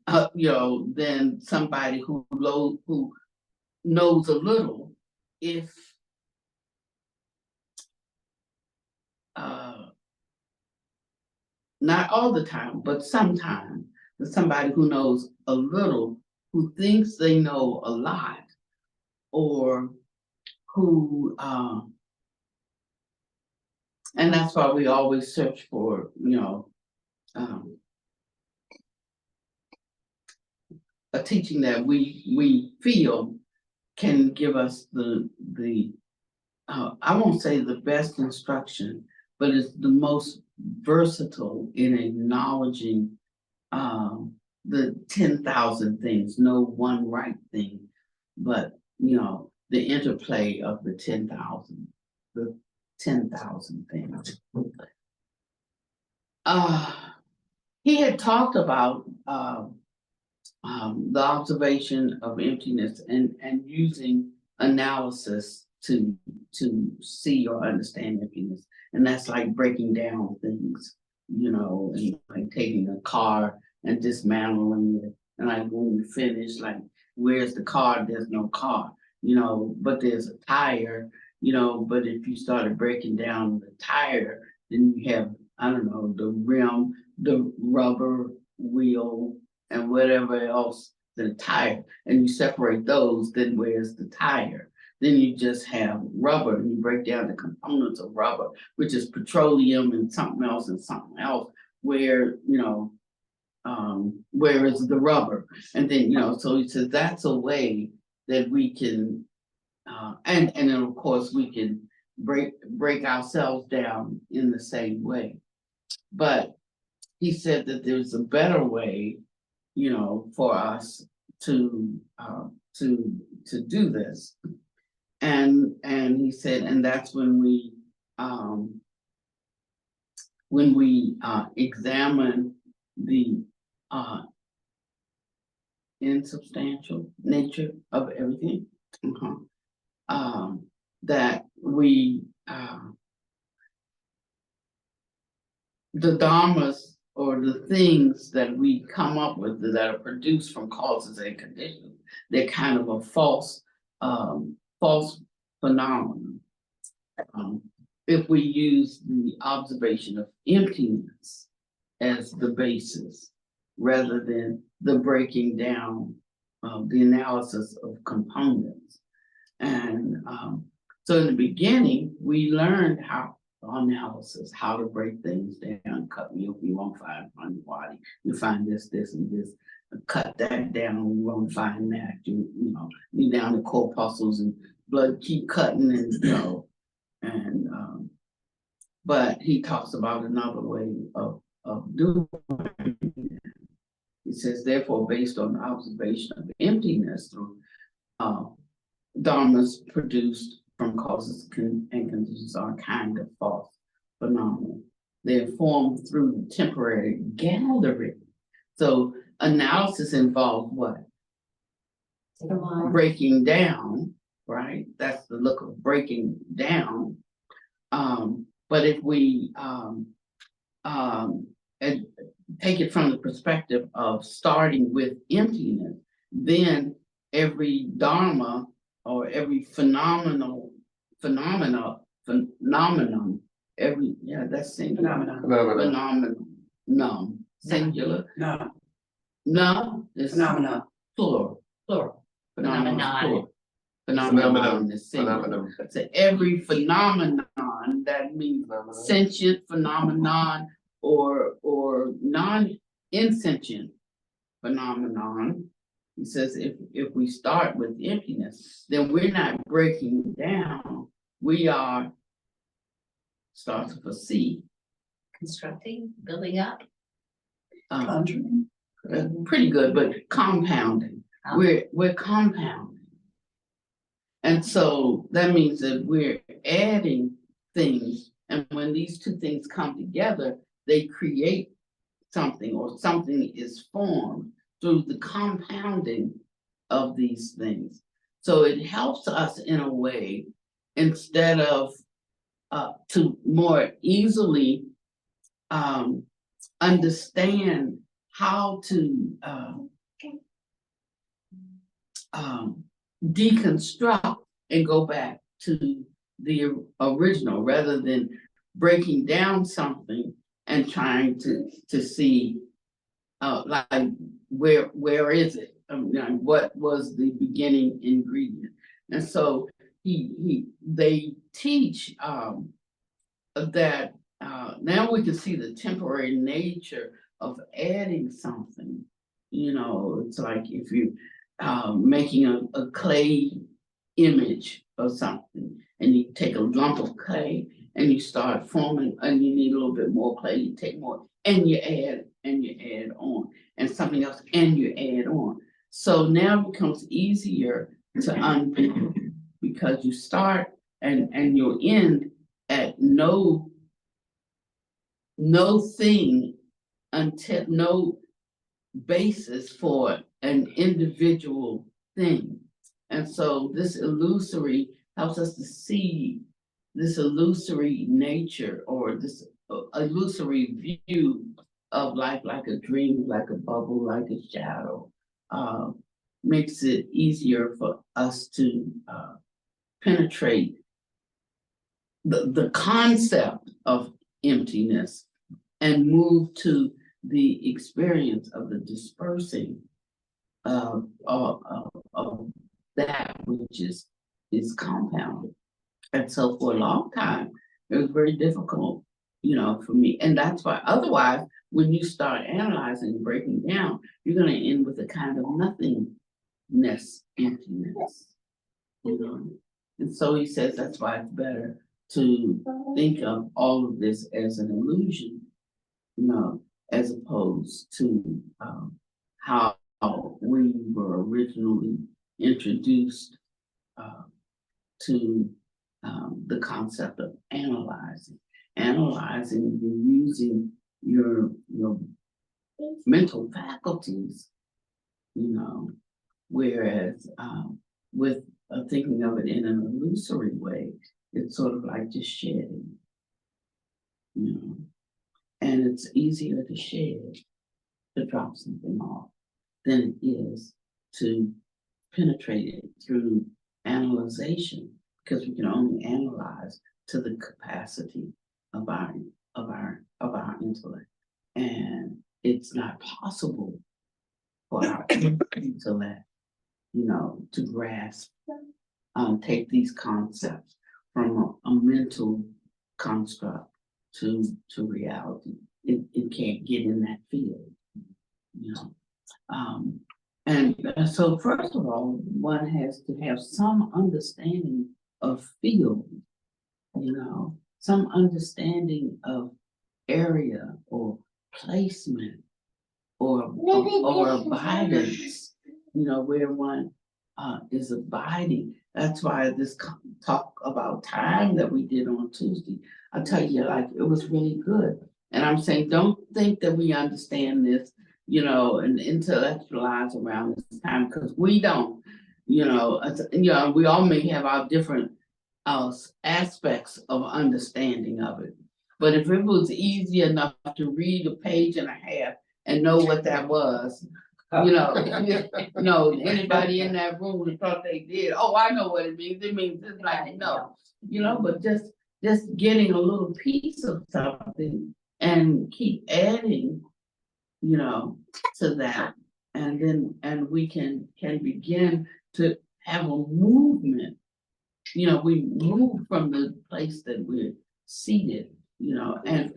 than somebody who knows a little, if not all the time, but sometimes, somebody who knows a little, who thinks they know a lot, or who, and that's why we always search for, a teaching that we feel can give us the I won't say the best instruction, but it's the most versatile in acknowledging the 10,000 things, no one right thing, but the interplay of the 10,000 things. He had talked about the observation of emptiness and using analysis to see or understand emptiness, and that's like breaking down things, and like taking a car and dismantling it, and like when we finish, like, where's the car? There's no car, but there's a tire, but if you started breaking down the tire, then you have, I don't know, the rim, the rubber wheel, and whatever else, the tire, and you separate those, then where's the tire? Then you just have rubber, and you break down the components of rubber, which is petroleum and something else, where, where is the rubber? And then, so he says that's a way that we can, and then of course we can break ourselves down in the same way. But he said that there's a better way, for us to do this, and he said, and that's when we examine the insubstantial nature of everything, that we the dharmas, or the things that we come up with that are produced from causes and conditions, they're kind of a false phenomenon. If we use the observation of emptiness as the basis, rather than the breaking down of the analysis of components. And so in the beginning, we learned how to break things down. Cut milk, you won't find honey body. You find this, and this. Cut that down, you won't find that. You down the corpuscles and blood, keep cutting, and and but he talks about another way of doing it. He says, therefore, based on observation of emptiness through dharmas produced from causes and conditions are kind of false phenomena. They are formed through temporary gathering. So analysis involves what? Breaking down, right? That's the look of breaking down. But if we and take it from the perspective of starting with emptiness, then every dharma or every phenomenon, every, yeah, that's singular. Phenomenon, singular. No, it's Phenomena. plural. Phenomenon is plural. Phenomenon. Is singular. Phenomenon. So every phenomenon, that means sentient phenomenon or non-insentient phenomenon. He says if we start with emptiness, then we're not breaking down. We are starts with a C. Constructing, building up. Conjuring. Pretty good, but compounding. We're compounding. And so that means that we're adding things, and when these two things come together, they create something, or something is formed through the compounding of these things. So it helps us in a way, instead of to more easily understand how to deconstruct and go back to the original, rather than breaking down something and trying to see like where is it? What was the beginning ingredient? And so they teach that now we can see the temporary nature of adding something. It's like if you making a clay image of something, and you take a lump of clay and you start forming, and you need a little bit more clay, you take more, and you add on, and something else, and you add on. So now it becomes easier to unpick, because you start and you'll end at no thing, until no basis for an individual thing. And so this illusory helps us to see this illusory nature, or this illusory view of life, like a dream, like a bubble, like a shadow, makes it easier for us to penetrate the concept of emptiness and move to the experience of the dispersing of that which is compounded. And so for a long time, it was very difficult, for me. And that's why otherwise, when you start analyzing and breaking down, you're going to end with a kind of nothingness, emptiness, And so he says that's why it's better to think of all of this as an illusion, as opposed to how we were originally introduced to the concept of analyzing. Analyzing, you're using your mental faculties, whereas with thinking of it in an illusory way, it's sort of like just shedding, and it's easier to shed, to drop something off, than it is to penetrate it through analyzation, because we can only analyze to the capacity of our intellect, and it's not possible for our intellect, to grasp, take these concepts from a mental construct to reality. It can't get in that field, And so first of all, one has to have some understanding of field, some understanding of area or placement or abidance, where one is abiding. That's why this talk about time that we did on Tuesday, I tell you, like, it was really good. And I'm saying, don't think that we understand this, and intellectualize around this time, because we don't, we all may have our different aspects of understanding of it. But if it was easy enough to read a page and a half and know what that was, anybody in that room that thought they did, oh, I know what it means. It means it's like, no, but just getting a little piece of something and keep adding, to that. And we can begin to have a movement. We move from the place that we're seated, and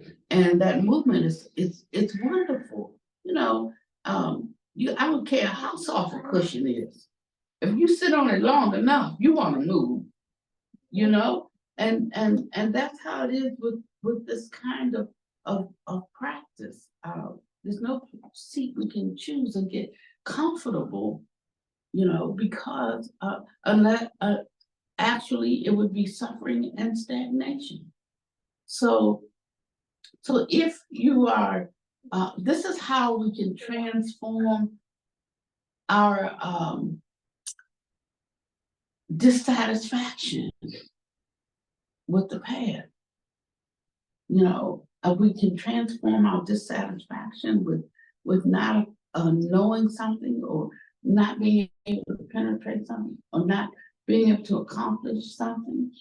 that movement it's wonderful. I don't care how soft a cushion is. If you sit on it long enough, you want to move, and that's how it is with this kind of practice. There's no seat we can choose and get comfortable, because unless actually it would be suffering and stagnation. So if you are, this is how we can transform our dissatisfaction with the past. We can transform our dissatisfaction with not knowing something, or not being able to penetrate something, or not being able to accomplish something.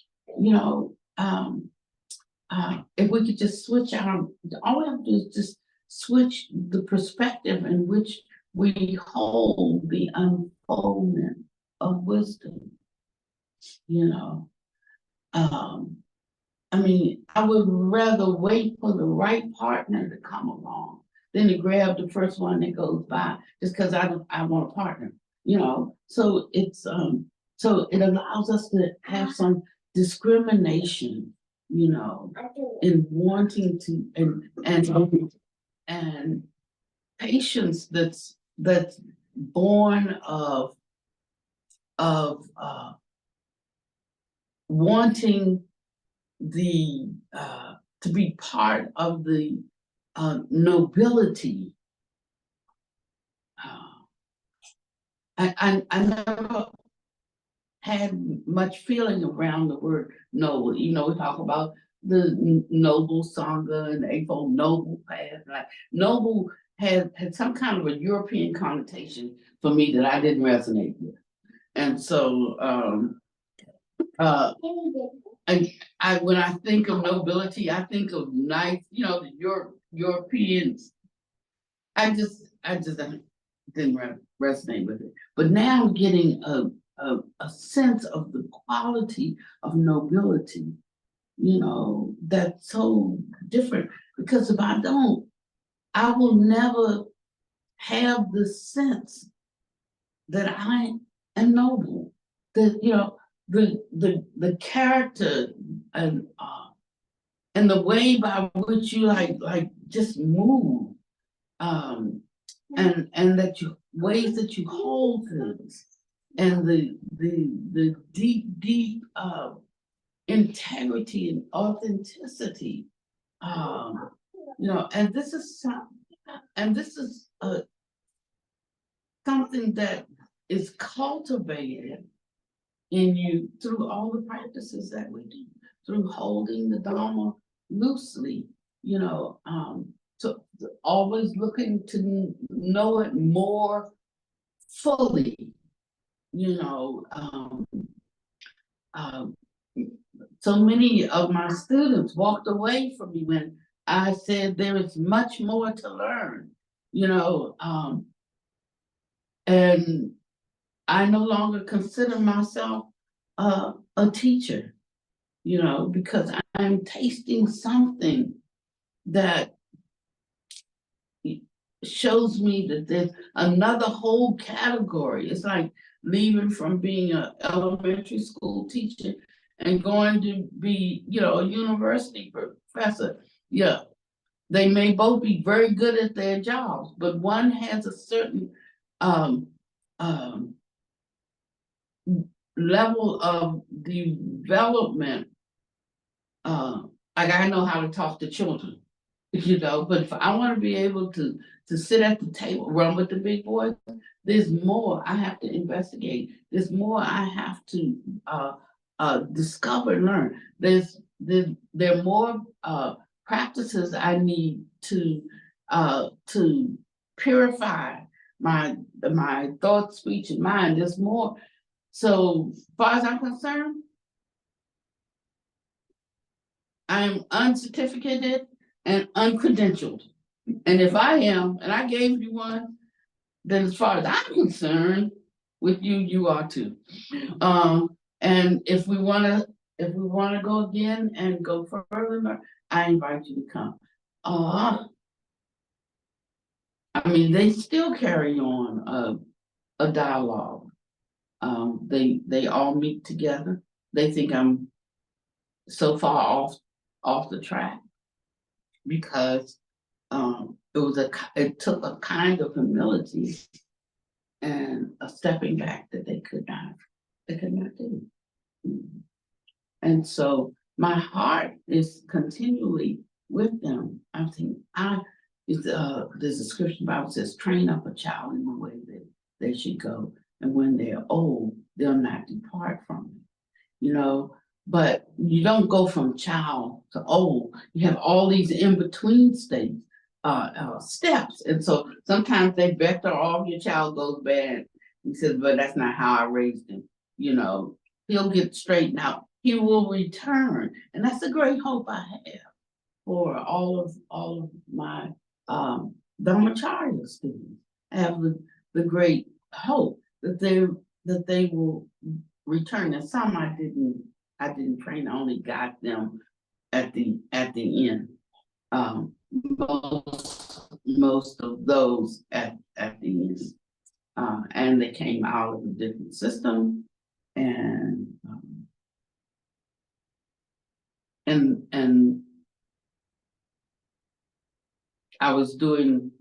If we could just switch all we have to do is just switch the perspective in which we hold the unfoldment of wisdom. I would rather wait for the right partner to come along than to grab the first one that goes by just because I want a partner. So it's so it allows us to have some discrimination, in wanting to and patience that's born of wanting the to be part of the nobility. I never had much feeling around the word noble. We talk about the noble sangha and the Eightfold Noble Path. Like, noble had some kind of a European connotation for me that I didn't resonate with. And so when I think of nobility, I think of nice, the Europeans. I just didn't resonate with it. But now I'm getting a sense of the quality of nobility, that's so different. Because if I don't, I will never have the sense that I am noble. That the character and the way by which you like just move, and that ways that you hold things, and the deep integrity and authenticity, and this is something that is cultivated in you through all the practices that we do, through holding the Dharma loosely, so always looking to know it more fully, so many of my students walked away from me when I said there is much more to learn, and I no longer consider myself a teacher, because I'm tasting something that shows me that there's another whole category. It's like leaving from being an elementary school teacher and going to be, a university professor. Yeah, They may both be very good at their jobs, but one has a certain um, um, level of development. Like I know how to talk to children, but if I want to be able to sit at the table, run with the big boys, there's more I have to investigate. There's more I have to discover and learn. There are more practices I need to purify my thought, speech, and mind. There's more. So far as I'm concerned, I'm uncertificated and uncredentialed. And if I am, and I gave you one, then as far as I'm concerned, with you, you are too. And if we wanna go again and go further, I invite you to come. I mean, they still carry on a dialogue. They all meet together. They think I'm so far off the track because it took a kind of humility and a stepping back that they could not do. And so my heart is continually with them. I think there's a scripture Bible says, train up a child in the way that they should go, and when they're old, they'll not depart from it. But you don't go from child to old. You have all these in-between states, steps. And so sometimes they vector off, your child goes bad. He says, but that's not how I raised him. He'll get straightened out. He will return. And that's a great hope I have for all of my Dharmacharya students. I have the great hope that they will return. And some I didn't train, I only got them at the end. Most of those at the end. And they came out of a different system and I was doing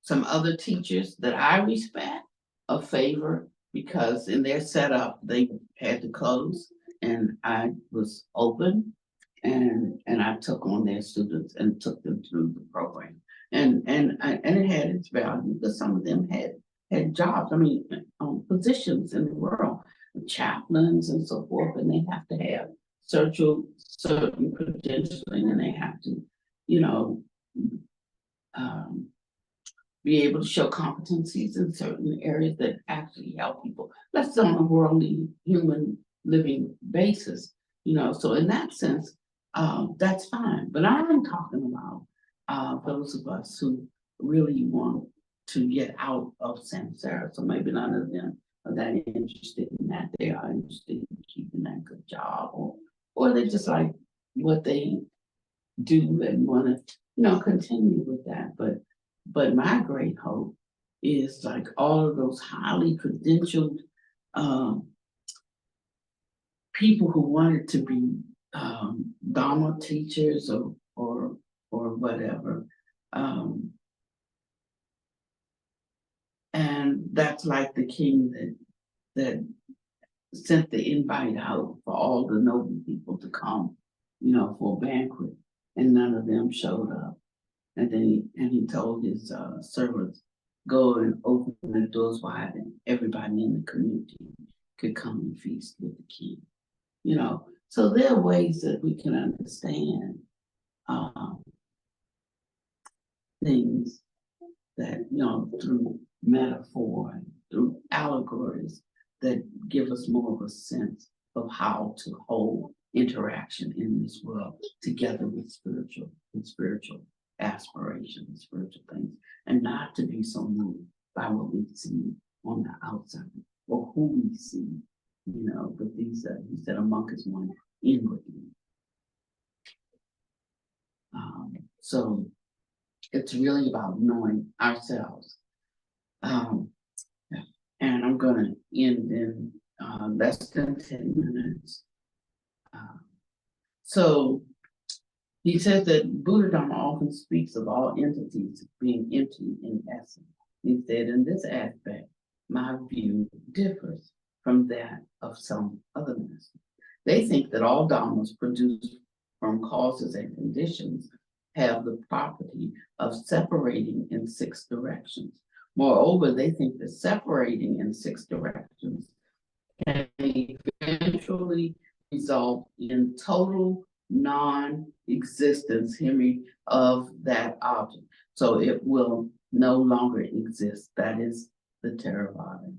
some other teachers that I respect a favor because in their setup they had to close and I was open and I took on their students and took them through the program and it had its value because some of them had jobs, positions in the world, chaplains and so forth, and they have to have certain credentialing and they have to, be able to show competencies in certain areas that actually help people. That's on a worldly human living basis, so in that sense, that's fine. But I'm talking about those of us who really want to get out of samsara. So maybe none of them are that interested in that. They are interested in keeping that good job, or they just like what they do and want to, continue with that. But my great hope is like all of those highly credentialed people who wanted to be Dharma teachers or whatever. And that's like the king that sent the invite out for all the noble people to come, for a banquet, and none of them showed up. And then he told his servants, go and open the doors wide and everybody in the community could come and feast with the king. So there are ways that we can understand things that, through metaphor and through allegories that give us more of a sense of how to hold interaction in this world together with spiritual aspirations, spiritual things, and not to be so moved by what we see on the outside or who we see, but he said a monk is one inwardly. So it's really about knowing ourselves. And I'm gonna end in less than 10 minutes. So he says that Buddha Dharma often speaks of all entities being empty in essence. He said, in this aspect, my view differs from that of some other masters. They think that all dharmas produced from causes and conditions have the property of separating in 6 directions. Moreover, they think that separating in 6 directions can eventually result in total non-existence, hear me, of that object. So it will no longer exist. That is the Theravada.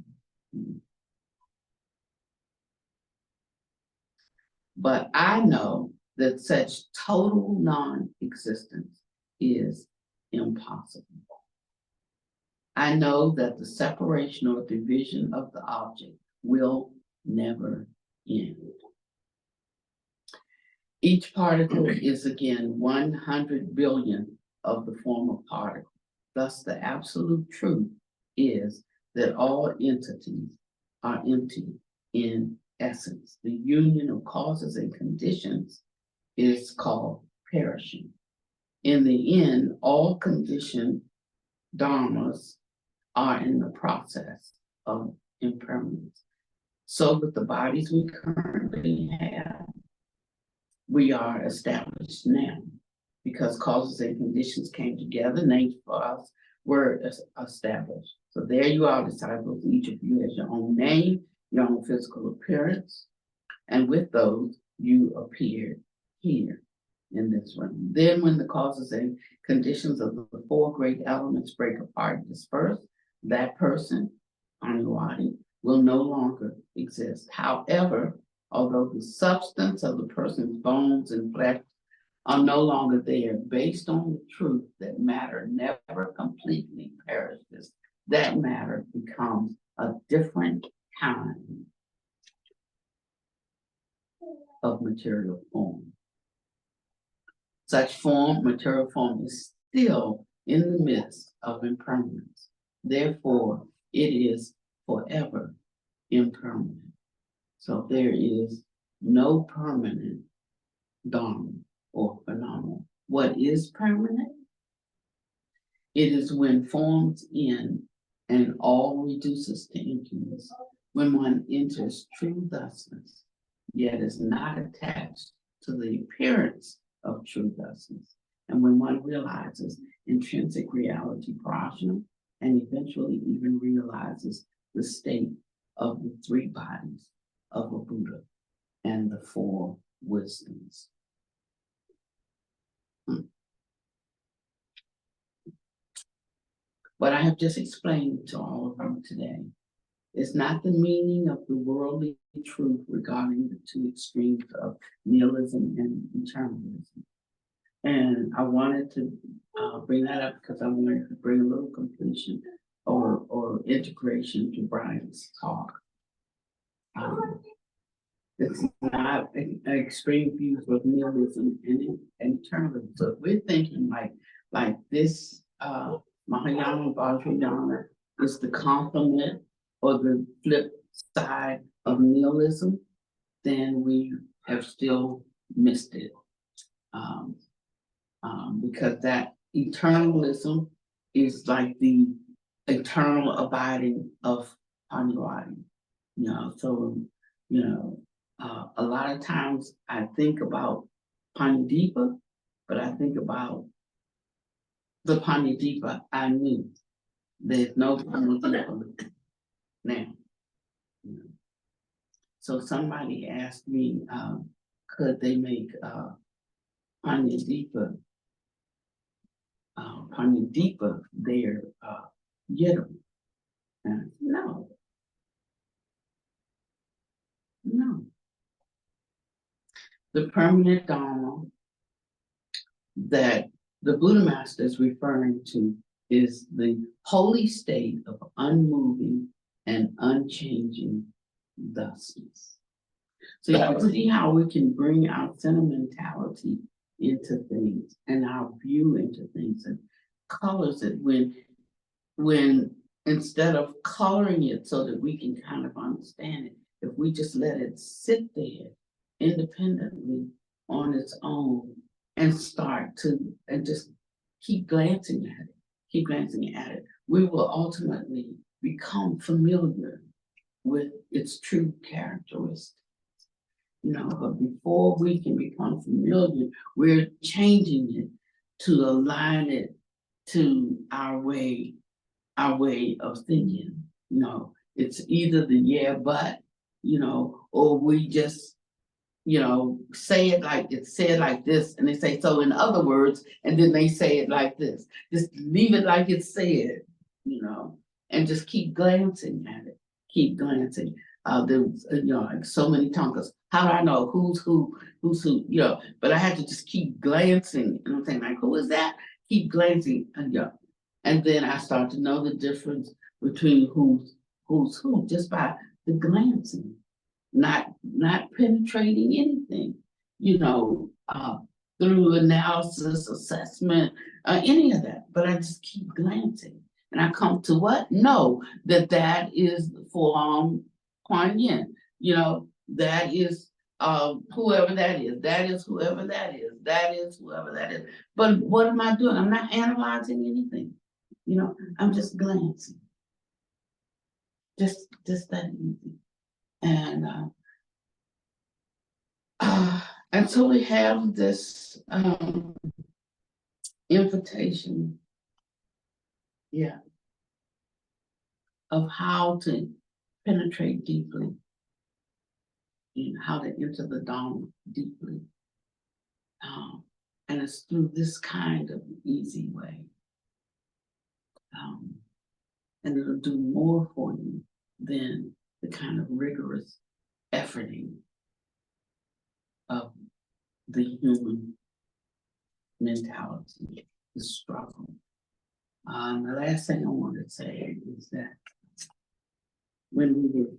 But I know that such total non-existence is impossible. I know that the separation or division of the object will never end. Each particle is again 100 billion of the former particle. Thus, the absolute truth is that all entities are empty in essence. The union of causes and conditions is called perishing. In the end, all conditioned dharmas are in the process of impermanence. So with the bodies we currently have, we are established now because causes and conditions came together, names for us were established. So there you are, disciples. Each of you has your own name, your own physical appearance, and with those, you appeared here in this room. Then when the causes and conditions of the 4 great elements break apart and disperse, that person, Pannavati, will no longer exist. However, although the substance of the person's bones and flesh are no longer there, based on the truth that matter never completely perishes, that matter becomes a different kind of material form. Such form, material form, is still in the midst of impermanence. Therefore, it is forever impermanent. So there is no permanent dharma or phenomenon. What is permanent? It is when forms end and all reduces to emptiness, when one enters true thusness, yet is not attached to the appearance of true thusness, and when one realizes intrinsic reality prajna, and eventually even realizes the state of the 3 bodies of a Buddha and the 4 wisdoms. What I have just explained to all of you today is not the meaning of the worldly truth regarding the 2 extremes of nihilism and eternalism. And I wanted to bring that up because I wanted to bring a little completion or integration to Brian's talk. It's not an extreme views of nihilism and eternalism. So if we're thinking like this Mahayana Vajrayana is the complement or the flip side of nihilism, then we have still missed it. Because that eternalism is like the eternal abiding of Pannavati. So a lot of times I think about Pannadipa, but I think about the Pannadipa I knew. There's no Pannadipa now. So somebody asked me, could they make Pannadipa their Yidam? And no. The permanent Dharma that the Buddha Master is referring to is the holy state of unmoving and unchanging thusness. So you can see how we can bring our sentimentality into things and our view into things and colors it when instead of coloring it so that we can kind of understand it, if we just let it sit there independently on its own and start to, and just keep glancing at it, keep glancing at it, we will ultimately become familiar with its true characteristics. You know, but before we can become familiar, we're changing it to align it to our way of thinking. You know, it's either the yeah, but, you know, or we just, you know, say it like it's said like this, and they say, so in other words, and then they say it like this. Just leave it like it's said, you know, and just keep glancing at it, keep glancing. There's, you know, like so many tongues. How do I know who's who, you know, but I had to just keep glancing, and I'm saying like, who is that? Keep glancing, and yeah. And then I start to know the difference between who's who just by the glancing, not penetrating anything, you know, through analysis, assessment, any of that. But I just keep glancing, and I come to what? Know that is for Kuan Yin. You know, that is whoever that is. That is whoever that is. That is whoever that is. But what am I doing? I'm not analyzing anything. You know, I'm just glancing. Just that easy. And so we have this invitation, yeah, of how to penetrate deeply, and how to enter the Dharma deeply. And it's through this kind of easy way. And it'll do more for you than the kind of rigorous efforting of the human mentality, the struggle. The last thing I want to say is that when we were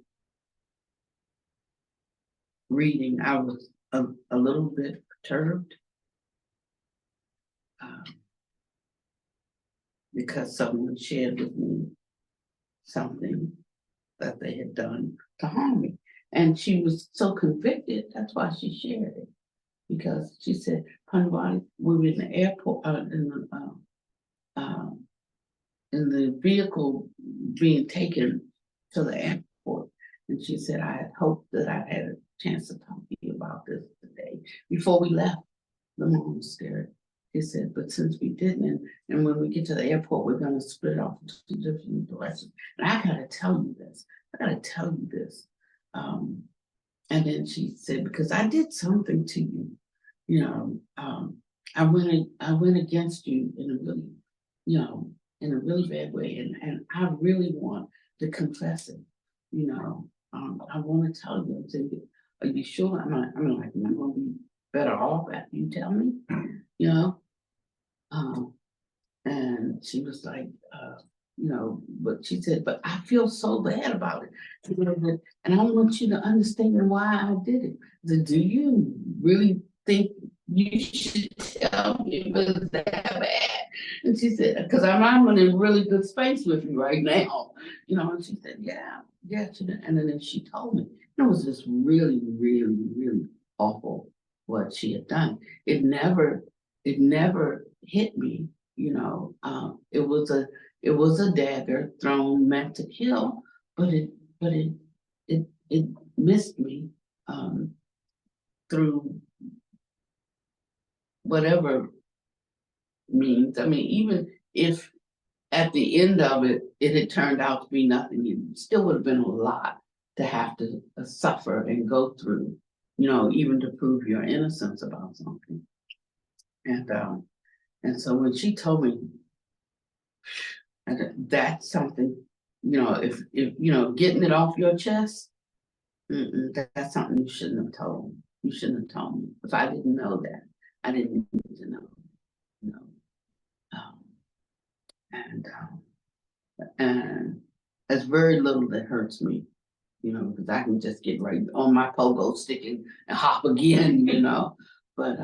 reading, I was a little bit perturbed because someone shared with me something that they had done to harm me. And she was so convicted, that's why she shared it. Because she said, Pannavati, we were in the airport, in the vehicle being taken to the airport. And she said, I had hoped that I had a chance to talk to you about this today. Before we left, the mom was scared. She said, but since we didn't, and when we get to the airport, we're going to split off into two different directions. And I got to tell you this. And then she said, because I did something to you, you know, I went against you in a really, you know, in a really bad way, and I really want to confess it, you know. I want to tell you, and say, are you sure? I'm like, am I gonna be better off after you tell me, you know? And she was like, you know, but she said, but I feel so bad about it. She said, and I want you to understand why I did it. I said, do you really think you should tell me it was that bad? And she said, because I'm in a really good space with you right now. You know, and she said, yeah. She did. And then she told me, it was just really, really, really awful what she had done. It never hit me, you know. It was a dagger thrown meant to kill, but it missed me through whatever means. I mean, even if at the end of it, it had turned out to be nothing, it still would have been a lot to have to suffer and go through, you know, even to prove your innocence about something. And so when she told me, that's something, you know, if you know, getting it off your chest, that's something you shouldn't have told. You shouldn't have told me. If I didn't know that, I didn't need to know. You know, and there's very little that hurts me, you know, because I can just get right on my pogo stick and hop again, you know. But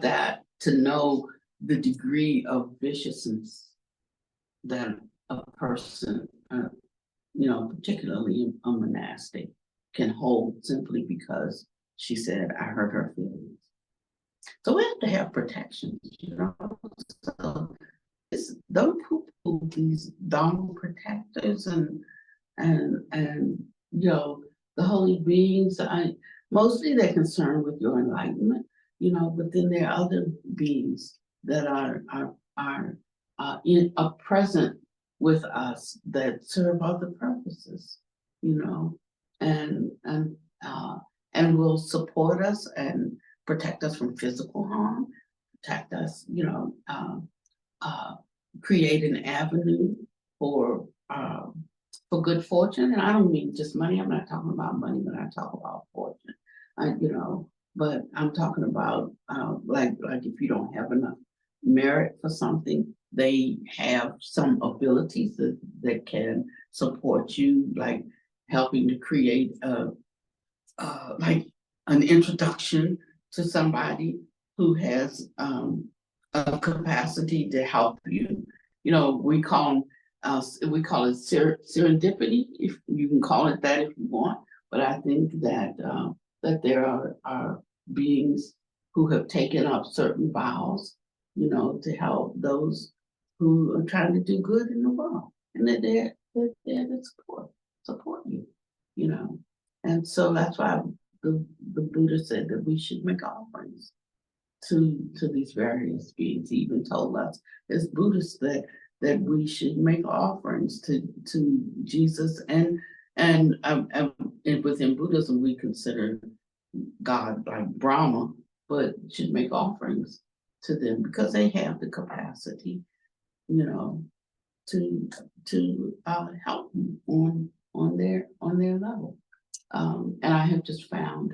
that to know the degree of viciousness that a person, you know, particularly a monastic, can hold simply because she said I hurt her feelings. So we have to have protections, you know. So it's don't poo-poo these Dharma protectors and you know, the holy beings. Mostly they're concerned with your enlightenment, you know, but then there are other beings that are present with us that serve other purposes, you know, and will support us and protect us from physical harm, protect us, you know, uh, create an avenue for good fortune. And I don't mean just money. I'm not talking about money when I talk about fortune. You know, but I'm talking about like if you don't have enough merit for something, they have some abilities that can support you, like helping to create like an introduction to somebody who has a capacity to help you. You know, we call it serendipity, if you can call it that if you want. But I think that that there are beings who have taken up certain vows, you know, to help those who are trying to do good in the world, and they're there to support you, you know. And so that's why the Buddha said that we should make offerings to these various beings. He even told us as Buddhists that we should make offerings to Jesus and within Buddhism we consider God like Brahma, but should make offerings to them because they have the capacity, you know, to help you on their level. And I have just found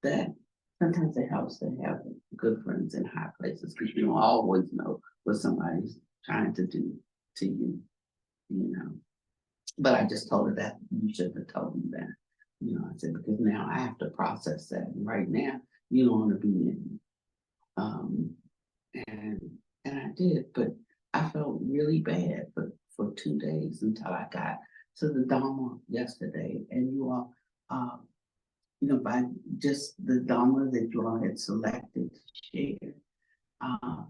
that sometimes it helps to have good friends in high places because you don't always know what somebody's trying to do to you, you know. But I just told her that you shouldn't have told me that. You know, I said, because now I have to process that. And right now, you don't want to be in. And I did, but I felt really bad for 2 days until I got to the Dharma yesterday. And you all, you know, by just the Dharma that you all had selected to share,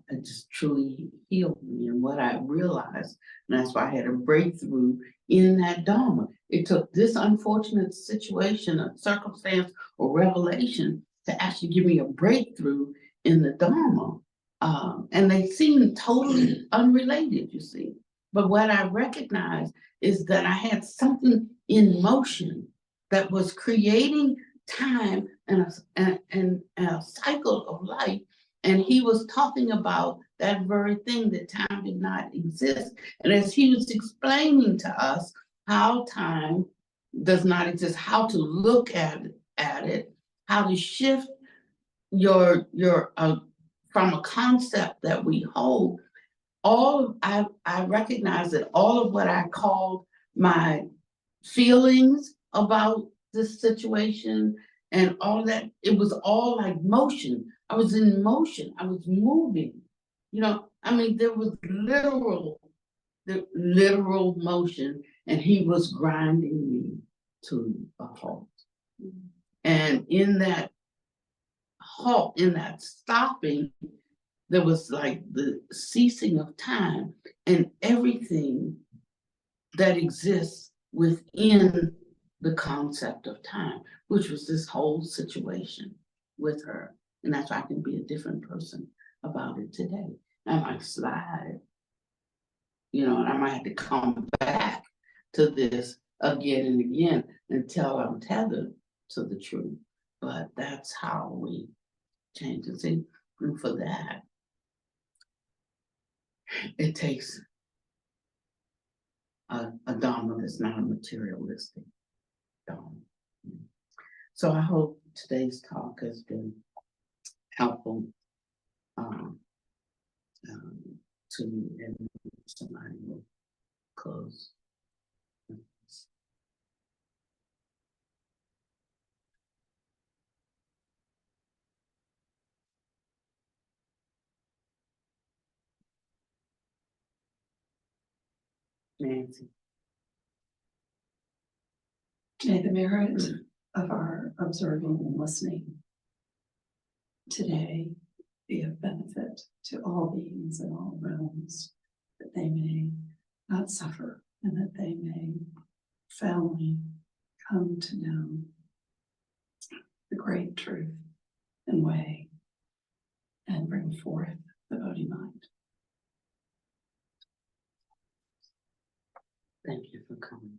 it just truly healed me. And what I realized, and that's why I had a breakthrough in that Dharma. It took this unfortunate situation, a circumstance, or revelation to actually give me a breakthrough in the Dharma. And they seem totally unrelated, you see. But what I recognized is that I had something in motion that was creating time and a cycle of life. And he was talking about that very thing, that time did not exist. And as he was explaining to us how time does not exist, how to look at it, how to shift your from a concept that we hold, I recognize that all of what I called my feelings about this situation and all that, it was all like motion. I was in motion, I was moving. You know, I mean, there was the literal motion, and he was grinding me to a halt. And in that halt, in that stopping, there was like the ceasing of time and everything that exists within the concept of time, which was this whole situation with her. And that's why I can be a different person about it today. I might slide, you know, and I might have to come back to this again and again until I'm tethered to the truth. But that's how we change it. See, and for that, it takes a Dharma that's not a materialistic Dharma. So I hope today's talk has been helpful to you, and somebody will close. Nancy. May the merit of our observing and listening today be of benefit to all beings in all realms, that they may not suffer, and that they may profoundly come to know the great truth and way and bring forth the Bodhi mind. Thank you for coming.